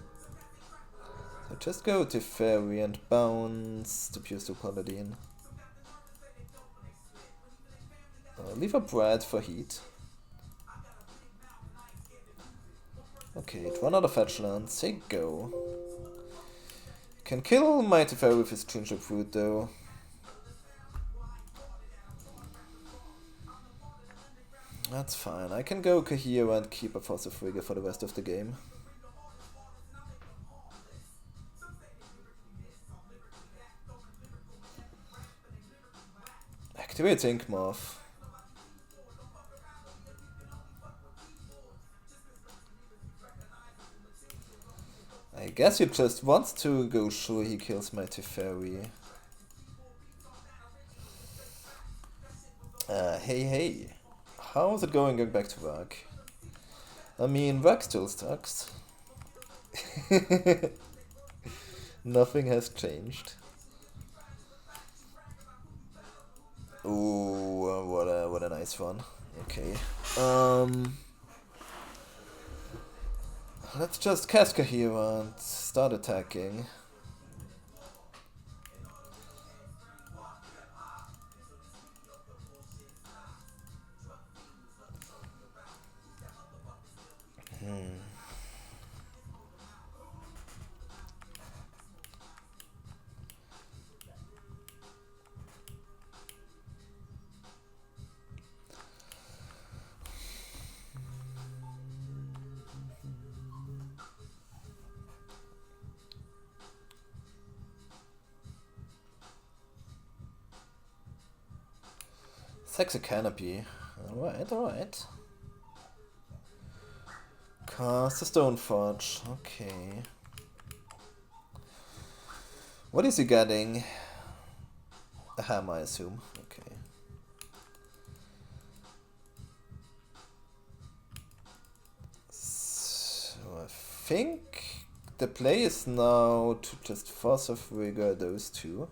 So just go to fairy and bounce the pure steel paladin. Leave a bread for heat. Okay, draw another fetch land. Say go. Can kill Mighty Fairy with his Ginger Fruit though. That's fine. I can go Kaheera and keep a Fossil Frigga for the rest of the game. Activate Ink Morph. I guess he just wants to go sure he kills my Teferi. Hey. How's it going back to work? I mean, work still sucks. Nothing has changed. Ooh, what a nice one. Okay. Let's just cast Kaheera and start attacking. Sexy Canopy. Alright. Cast a Stoneforge. Okay. What is he getting? A hammer, I assume. Okay. So I think the play is now to just force of rigor those two.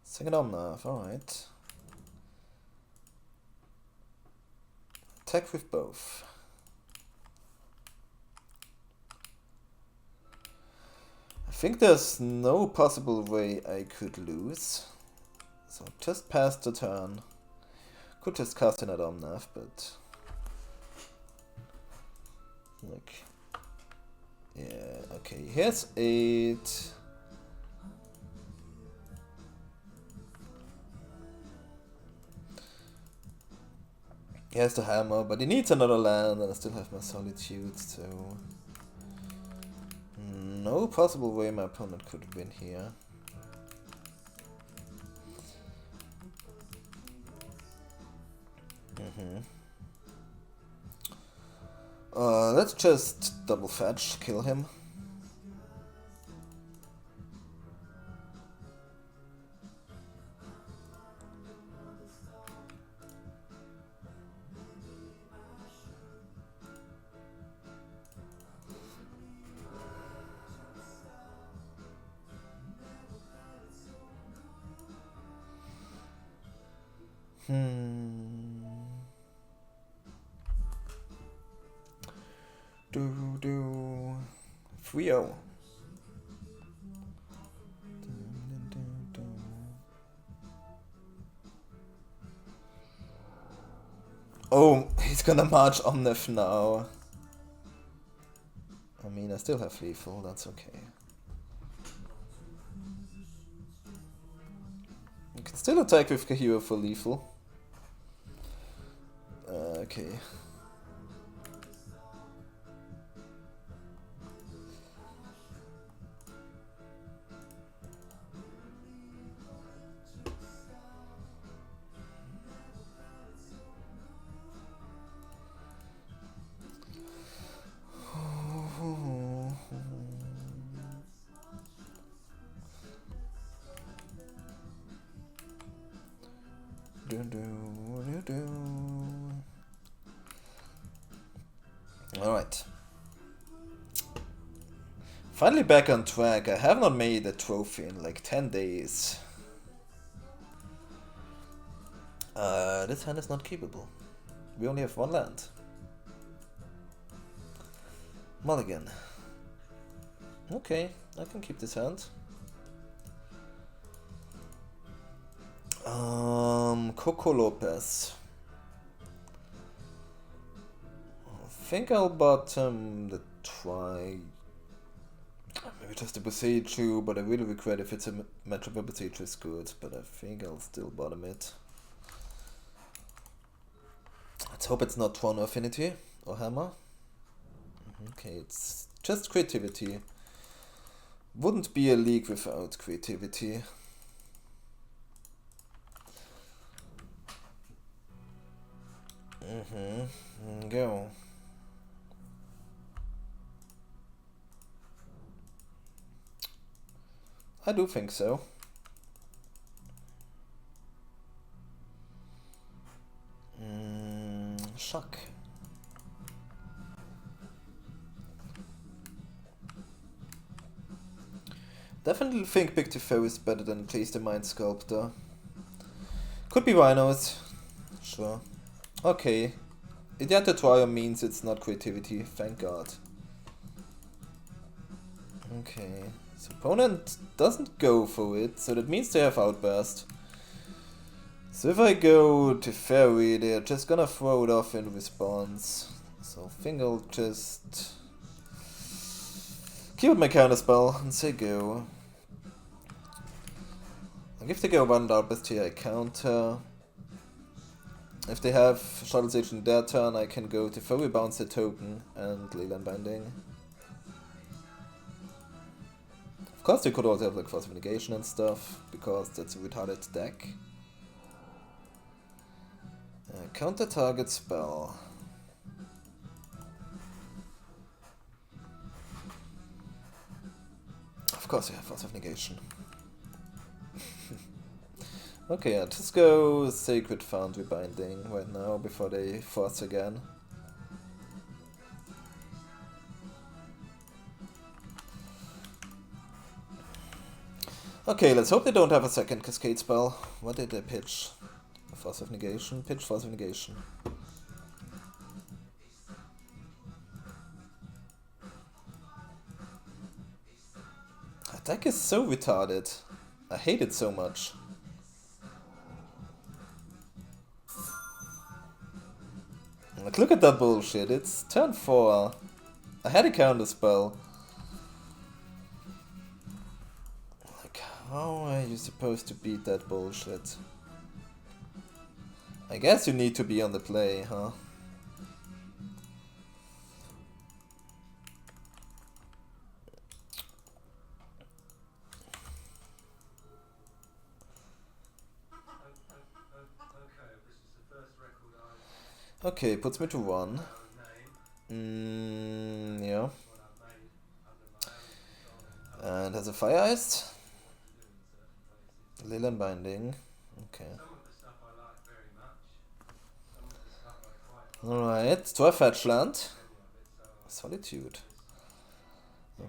Second Omnath, alright. Attack with both. I think there's no possible way I could lose. So just pass the turn. Could just cast another Omnath, but... like... yeah, okay. Here's 8. He has the hammer, but he needs another land, and I still have my Solitude, so... no possible way my opponent could win here. Let's just double fetch, kill him. 3-0. Oh, he's gonna march Omnif now. I mean, I still have lethal, that's okay. You can still attack with Kaheera for lethal. Okay. Alright. Finally back on track. I have not made a trophy in like 10 days. This hand is not keepable. We only have one land. Mulligan. Okay, I can keep this hand. Coco Lopez. I think I'll bottom the try. Maybe just a Boseiju, but I really regret if it's a matchup where Boseiju is good, but I think I'll still bottom it. Let's hope it's not Tron or Affinity or Hammer. Okay, it's just creativity. Wouldn't be a league without creativity. Go. I do think so. Shock. Definitely think Big Tifo is better than Chase the Mind Sculptor. Could be Rhinos. Sure. Okay. Idiota Trial means it's not creativity, thank god. Okay. So opponent doesn't go for it, so that means they have Outburst. So if I go to Fairy, they're just gonna throw it off in response. So I think I'll just keep up my counterspell and say go. Like if they go one Outburst here, I counter. If they have Shuttle Sage in their turn, I can go to Fairy, bounce the token, and Leyland Binding. Of course they could also have like Force of Negation and stuff, because that's a retarded deck. Counter target spell. Of course you have Force of Negation. Okay, I'll just go Sacred Foundry Binding right now before they force again. Okay, let's hope they don't have a second Cascade spell. What did they pitch? A Force of Negation? Pitch Force of Negation. That deck is so retarded. I hate it so much. Like, look at that bullshit. It's turn 4. I had a counter spell. Like, how are you supposed to beat that bullshit? I guess you need to be on the play, huh? Okay, puts me to 1. Yeah. And has a Fire Ice. Leyland Binding. Okay. Alright, do I fetch land? Solitude.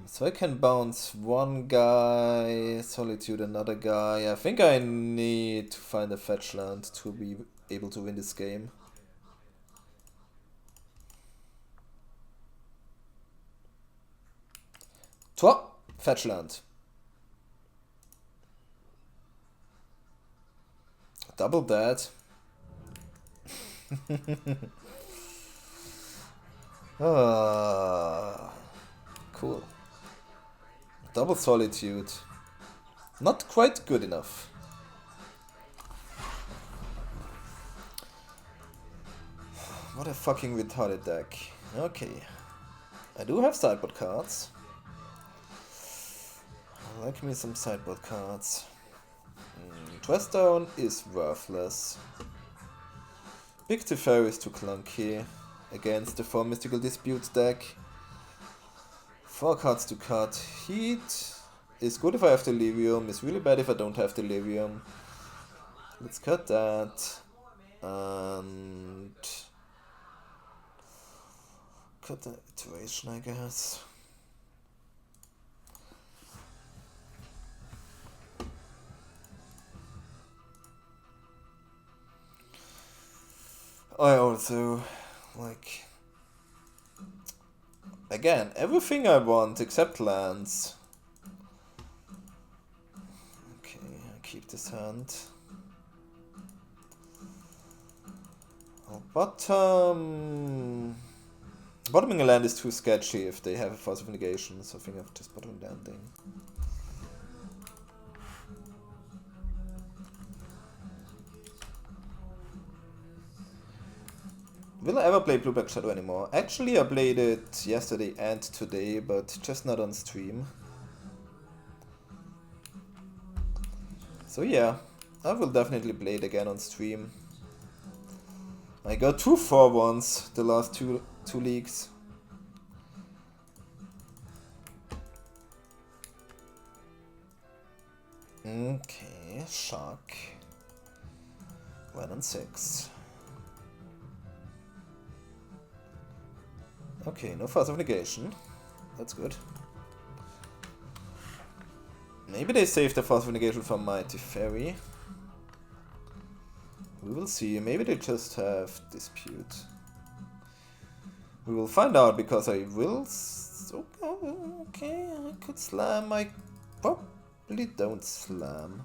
So I can bounce one guy, Solitude another guy. I think I need to find a fetch land to be able to win this game. Twa! Fetch land. Double dead. Cool. Double solitude. Not quite good enough. What a fucking retarded deck. Okay. I do have sideboard cards. I like me some sideboard cards. Twestone is worthless. Big Teferi is too clunky. Against the 4 Mystical Disputes deck. 4 cards to cut. Heat is good if I have Delirium. It's really bad if I don't have Delirium. Let's cut that. And cut the iteration, I guess. I also like, again, everything I want except lands. Okay, I'll keep this hand. Bottoming a land is too sketchy if they have a force of negation, so I think I've just bottom landing. Will I ever play Blueback Shadow anymore? Actually, I played it yesterday and today, but just not on stream. So yeah, I will definitely play it again on stream. I got 2 4-1s the last two leagues. Okay, shock. 1 and 6. Okay, no force of negation. That's good. Maybe they saved the force of negation from Mighty Fairy. We will see. Maybe they just have dispute. We will find out because I will. Okay, I could slam. I probably don't slam.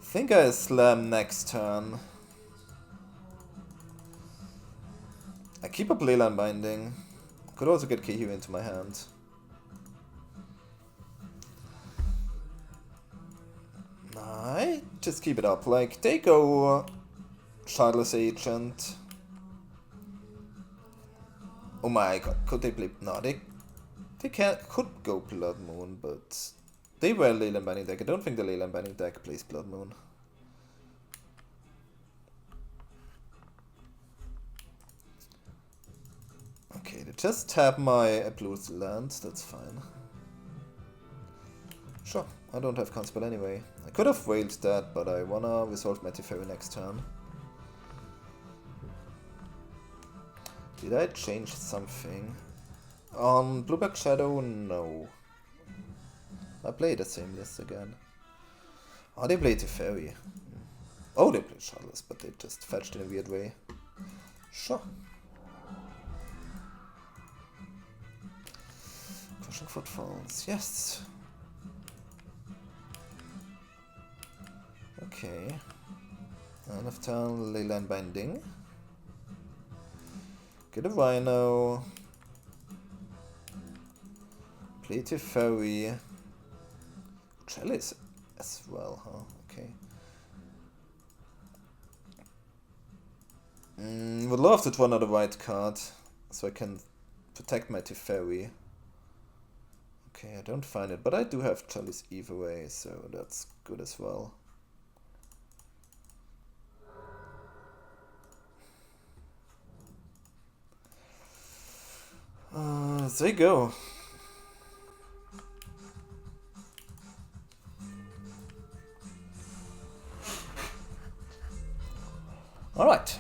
I think I slam next turn. I keep up Leyline Binding. Could also get Kaheera into my hand. I just keep it up. Like, they go Shardless Agent. Oh my god, could they play? No, they could go Blood Moon, but they were Leyline Binding deck. I don't think the Leyline Binding deck plays Blood Moon. Okay, they just tap my blue land, that's fine. Sure, I don't have Conspel anyway. I could have wailed that, but I wanna resolve Mighty Fairy next turn. Did I change something? On Blueback Shadow, no. I play the same list again. Oh, they played Teferi. Oh, they played Shardless, but they just fetched in a weird way. Sure. Crushing Footfalls, yes. Okay. End of turn, Leyline Binding. Get a Rhino. Play Teferi. Chalice as well, huh? Okay. Would love to draw another white card so I can protect my Teferi. Okay, I don't find it, but I do have Chalice either way, so that's good as well. There you go. Alright.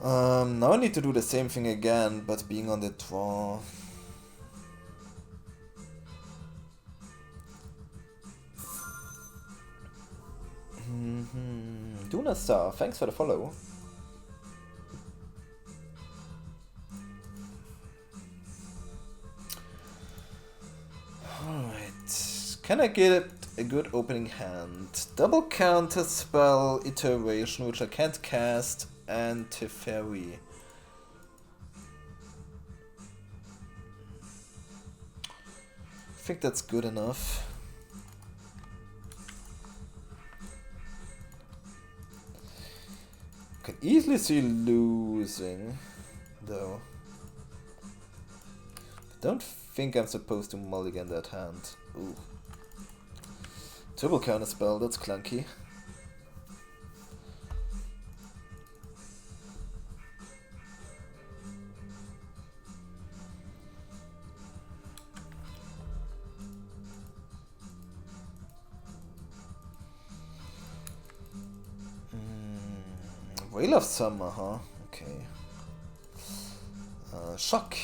Now I need to do the same thing again, but being on the draw. Do Lunastar, thanks for the follow. Alright, can I get a good opening hand? Double counter spell, iteration, which I can't cast, and Teferi. I think that's good enough. Can easily see losing, though. Don't think I'm supposed to mulligan that hand. Ooh. Triple counter spell, that's clunky. Whale of Summer, huh? Okay. Shock.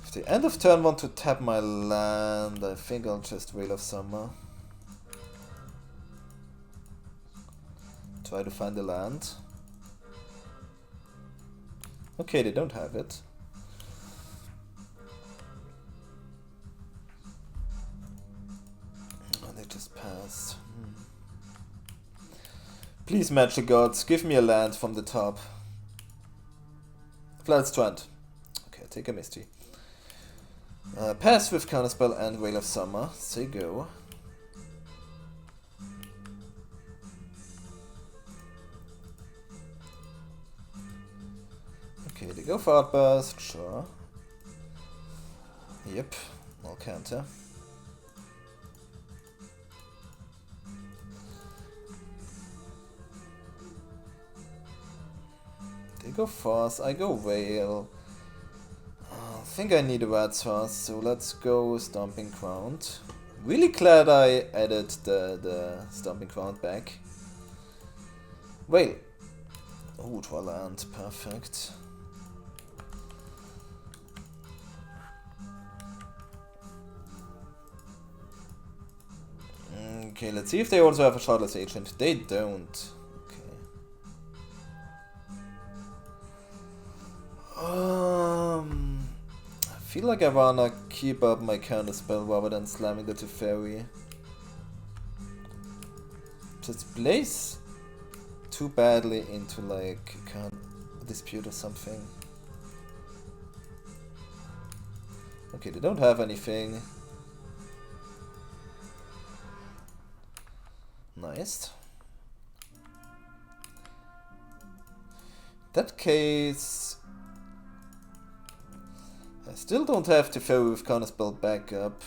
If the end of turn want to tap my land, I think I'll just Whale of Summer. Try to find the land. Okay, they don't have it. Oh, they just passed. Please, Magic Gods, give me a land from the top. Flight Strand. Okay, take a Misty. Pass with Counterspell and Whale of Summer. Say go. Okay, they go for Outburst, sure. Yep, I'll counter. They go Force, I go Whale. I think I need a Red Source, so let's go Stomping Ground. Really glad I added the Stomping Ground back. Whale. Oh, draw land, perfect. Okay, let's see if they also have a Shardless Agent. They don't. I feel like I wanna keep up my counterspell rather than slamming the Teferi. Just place too badly into like a dispute or something. Okay, they don't have anything. Nice. In that case, I still don't have Teferi with counterspell backup.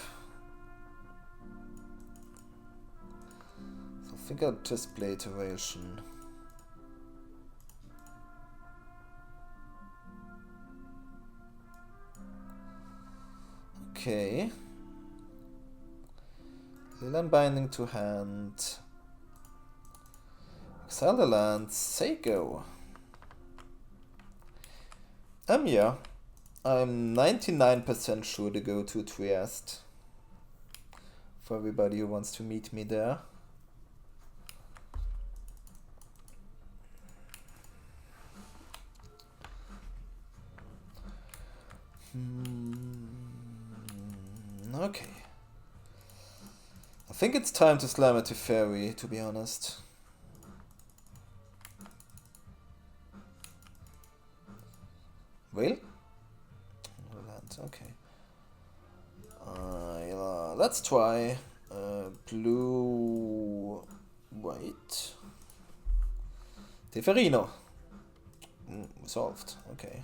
So I think I'll just play Iteration. Okay. Leyline Binding to hand. Exile the land, say go. Yeah. I'm 99% sure to go to Trieste. For everybody who wants to meet me there. Okay. I think it's time to slam a Teferi, to be honest. Whale? Okay. Yeah, let's try blue, white. Teferino. Solved. Okay.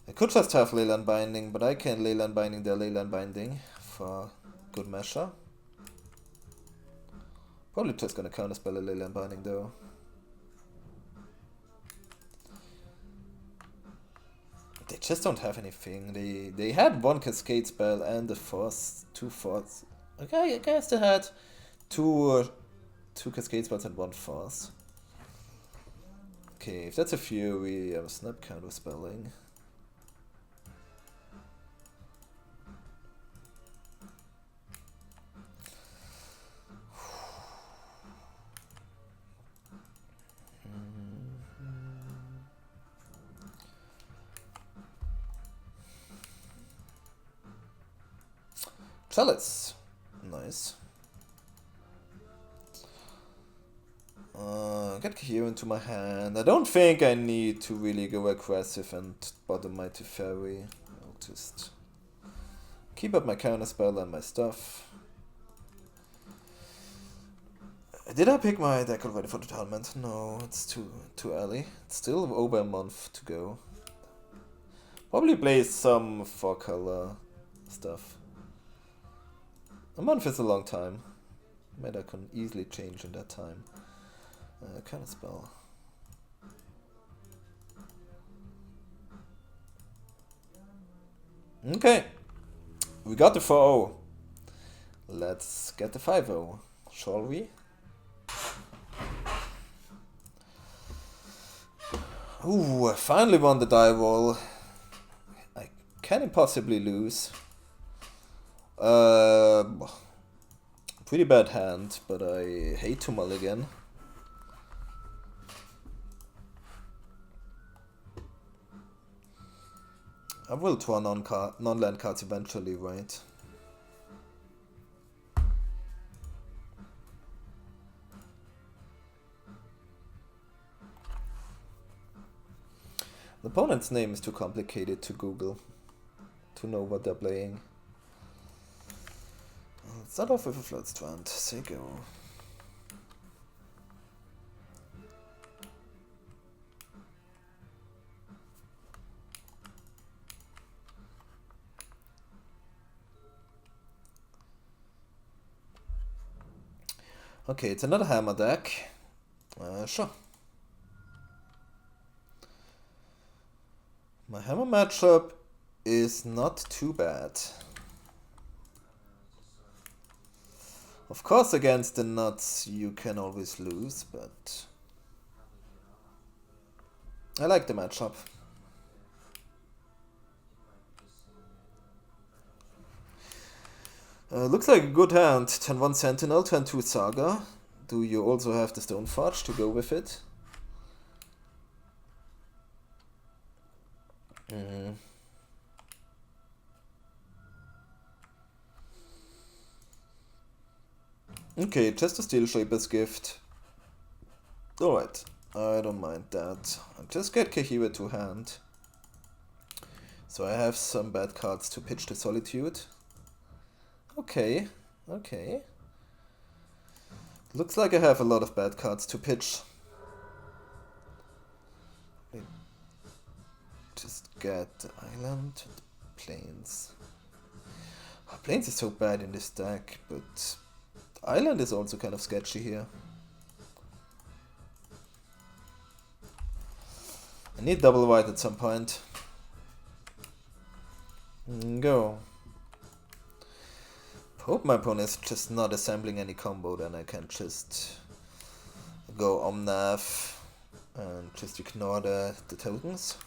I could just have Leyline Binding, but I can't Leyline Binding their Leyline Binding for good measure. Probably just gonna counterspell a Leyline Binding though. They just don't have anything. They had one Cascade spell and a Force, 2 Force. Okay, I guess they had two Cascade spells and 1 Force. Okay, if that's a Fury, I have a Snap counter spelling. Chalice. Nice. Get Kaheera into my hand. I don't think I need to really go aggressive and bottom my Teferi. I'll just keep up my counterspell and my stuff. Did I pick my deck already for the tournament? No, it's too early. It's still over a month to go. Probably play some 4-color stuff. A month is a long time. Meta can easily change in that time. Counterspell. Okay. We got the 4-0. Let's get the 5-0. Shall we? Ooh, I finally won the die roll. I can impossibly lose. Pretty bad hand, but I hate to mulligan. I will draw non-land cards eventually, right? The opponent's name is too complicated to Google to know what they're playing. Let's start off with a Flood Strand. Say go. Okay, it's another hammer deck. Sure. My hammer matchup is not too bad. Of course, against the nuts you can always lose, but I like the matchup. Looks like a good hand. Turn 1 Sentinel, turn 2 Saga. Do you also have the Stoneforge to go with it? Okay, just a Steel Shaper's Gift. Alright, I don't mind that. I'll just get Kaheera to hand. So I have some bad cards to pitch to Solitude. Okay, okay. Looks like I have a lot of bad cards to pitch. Just get the island and plains. Oh, plains is so bad in this deck, but the island is also kind of sketchy here. I need double white at some point. Go. Hope my opponent is just not assembling any combo, then I can just go Omnath and just ignore the tokens.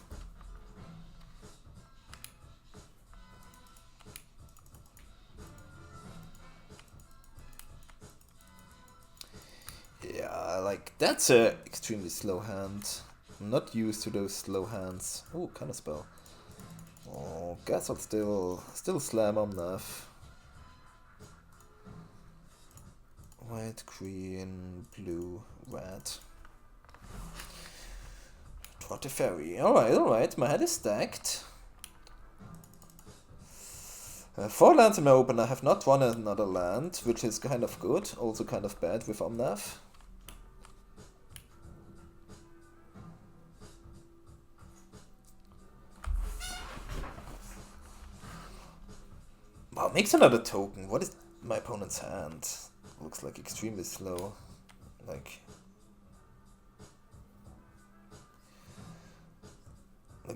Yeah, like that's a extremely slow hand. I'm not used to those slow hands. Oh, counterspell. Oh, guess I'll still slam Omnath. White, green, blue, red. Draw the Teferi. Alright, my head is stacked. 4 lands in my open. I have not won another land, which is kind of good, also kind of bad with Omnath. Wow, makes another token. What is my opponent's hand? Looks like extremely slow. Like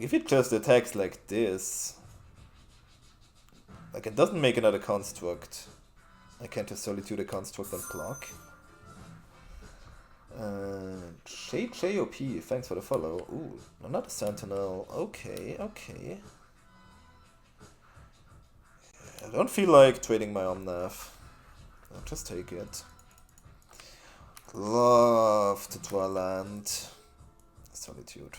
if it just attacks like this, like it doesn't make another construct. I can't just Solitude a construct and block. JOP, thanks for the follow. Ooh, another Sentinel. Okay, okay. I don't feel like trading my Omnath. I'll just take it. Love to draw land. Solitude.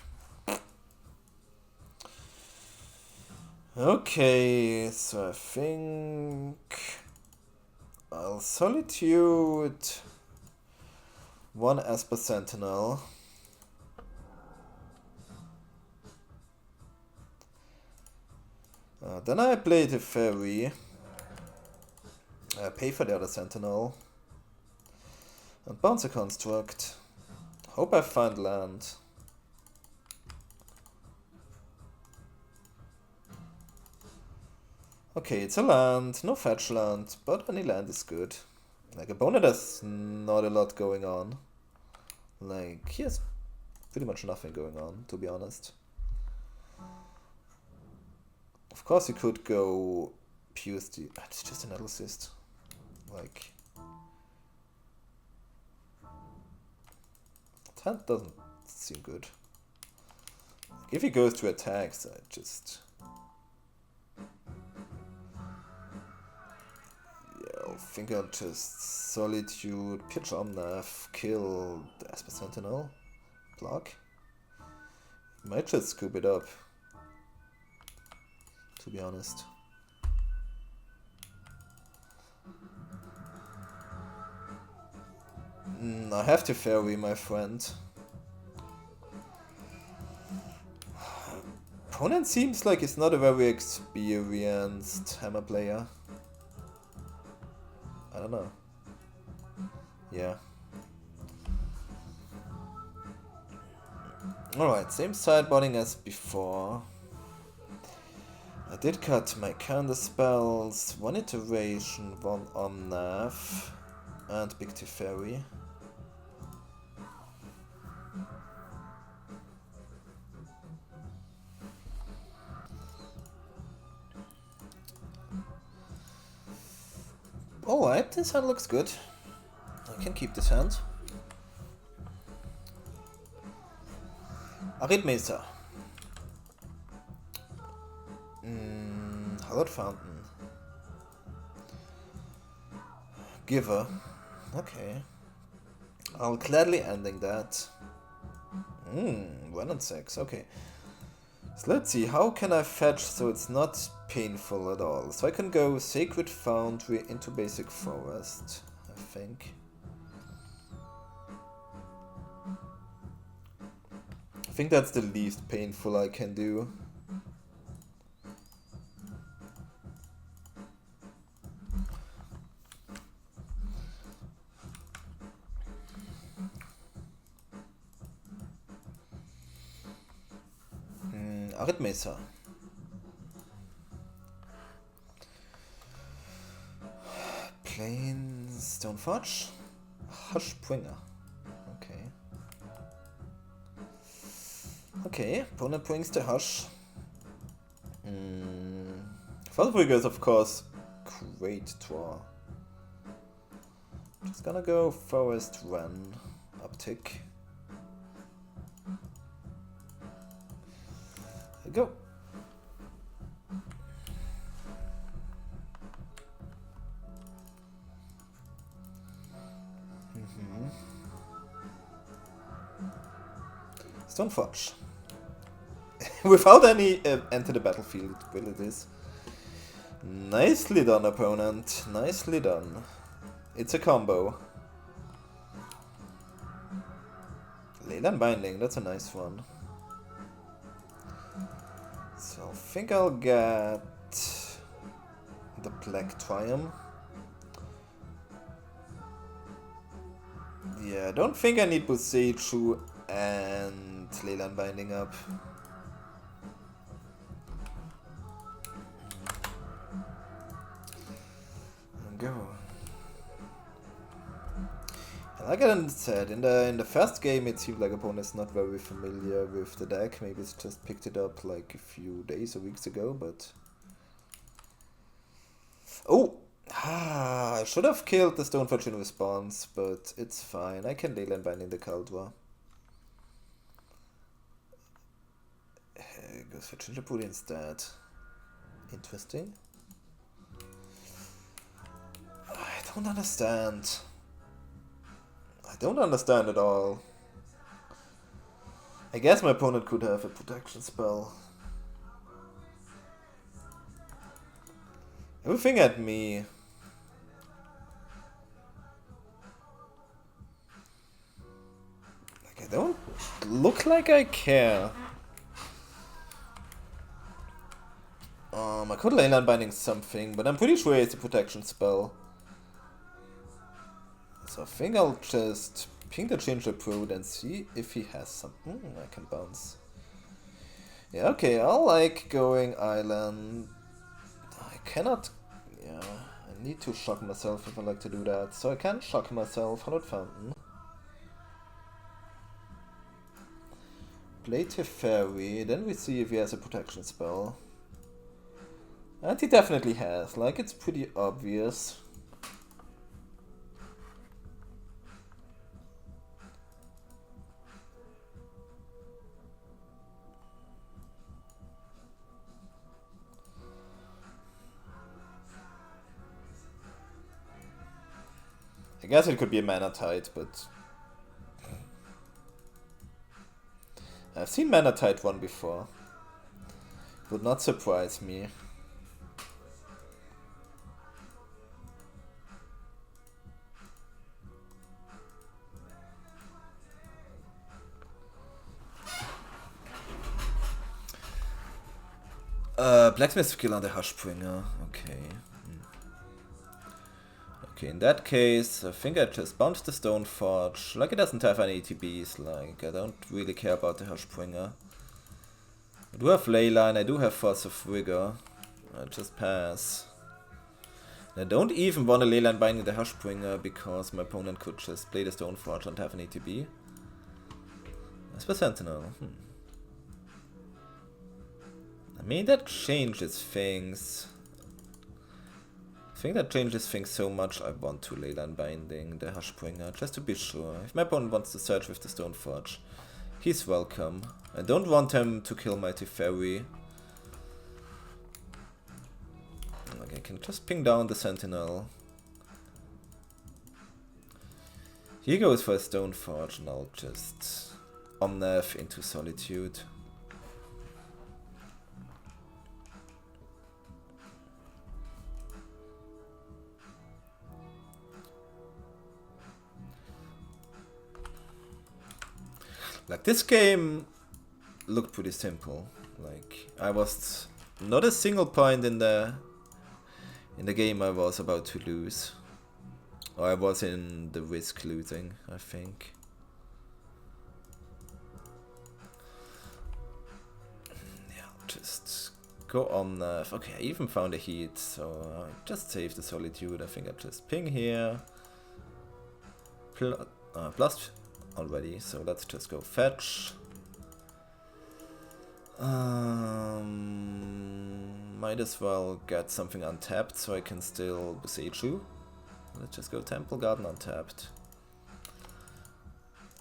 Okay, so I think I'll Solitude one Esper Sentinel. Then I play the Fairy. Pay for the other Sentinel. And bounce a Construct. Hope I find land. Okay, it's a land, no fetch land, but any land is good. Like, opponent has not a lot going on. Like, he has pretty much nothing going on, to be honest. Of course, he could go PSD. It's just an assist. Like, that doesn't seem good. Like, if he goes to attacks, I just. I think I'll just Solitude, pitch Omnath, kill the Esper Sentinel, block. Might just scoop it up, to be honest. I have to Fairy, my friend. Opponent seems like he's not a very experienced Hammer player. I don't know. Yeah. Alright, same sideboarding as before. I did cut my counter spells, one iteration, one Omnath, and Big Teferi. Alright, this hand looks good. I can keep this hand. Arithmeter. Hallowed Fountain. Giver. Okay. I'll gladly ending that. 1 and 6, okay. So let's see, how can I fetch so it's not painful at all? So I can go Sacred Foundry into Basic Forest, I think. I think that's the least painful I can do. Arithmeter. Plain Stoneforge. Hushbringer. Okay. Okay, opponent brings the Hush. First is of course great draw. Just gonna go Forest Run. Uptick. Go. Stoneforge. Without any enter the battlefield abilities. Nicely done, opponent. Nicely done. It's a combo. Leyland Binding, that's a nice one. So I think I'll get the Black Triumph. Yeah, I don't think I need Boseiju and Leyland Binding up. Go. Like I said, in the first game it seemed like opponent's not very familiar with the deck. Maybe it's just picked it up like a few days or weeks ago, but... Oh! I should have killed the Stoneforge in response, but it's fine. I can Leyland Binding the Kaldra. Goes for Chinchapuri instead. Interesting. I don't understand. I don't understand at all. I guess my opponent could have a protection spell. Everything at me. I don't look like I care. I could leyline binding something, but I'm pretty sure it's a protection spell. So I think I'll just ping the Ginger Brood and see if he has something. I can bounce. Yeah, okay, I like going island. I cannot... Yeah, I need to shock myself if I like to do that. So I can shock myself, 100 Fountain. Play Teferi, then we see if he has a protection spell. And he definitely has, like it's pretty obvious. I guess it could be a mana tide, but I've seen mana tide one before. Would not surprise me. Blacksmith skill on the Hushbringer. Okay. Okay, in that case, I think I just bounced the Stoneforge. Like, it doesn't have any ETBs, like, I don't really care about the Hushbringer. I do have Leyline, I do have Force of Vigor. I just pass. I don't even want a Leyline binding the Hushbringer because my opponent could just play the Stoneforge and have an ETB. That's for Sentinel. I mean, that changes things. I think that changes things so much. I want to Leyline binding the Hushbringer, just to be sure. If my opponent wants to search with the Stoneforge, he's welcome. I don't want him to kill my Teferi. Okay, I can just ping down the Sentinel. He goes for a Stoneforge and I'll just Omnath into Solitude. Like, this game looked pretty simple. Like, I was not a single point in the game I was about to lose. Or I was in the risk losing, I think. Yeah, I'll just go on. Okay, I even found a heat, so I just saved the Solitude. I think I just ping here. Plus already, so let's just go fetch. Might as well get something untapped so I can still besiege you. Let's just go Temple Garden untapped.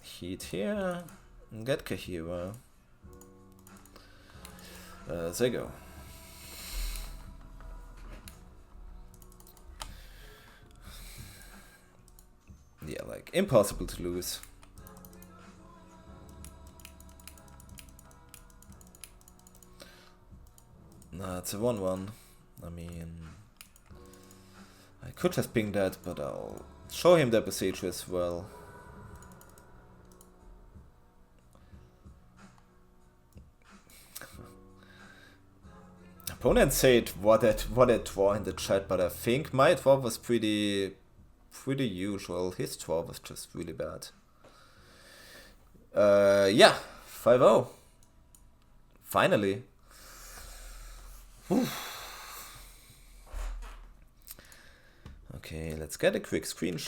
Heat here. And get Kaheera. There you go. Yeah, like, impossible to lose. Nah, it's a 1-1. I mean, I could just ping that, but I'll show him the besiege as well. Opponent said what a draw in the chat, but I think my draw was pretty usual. His draw was just really bad. Yeah, 5-0. Finally. Okay, let's get a quick screenshot.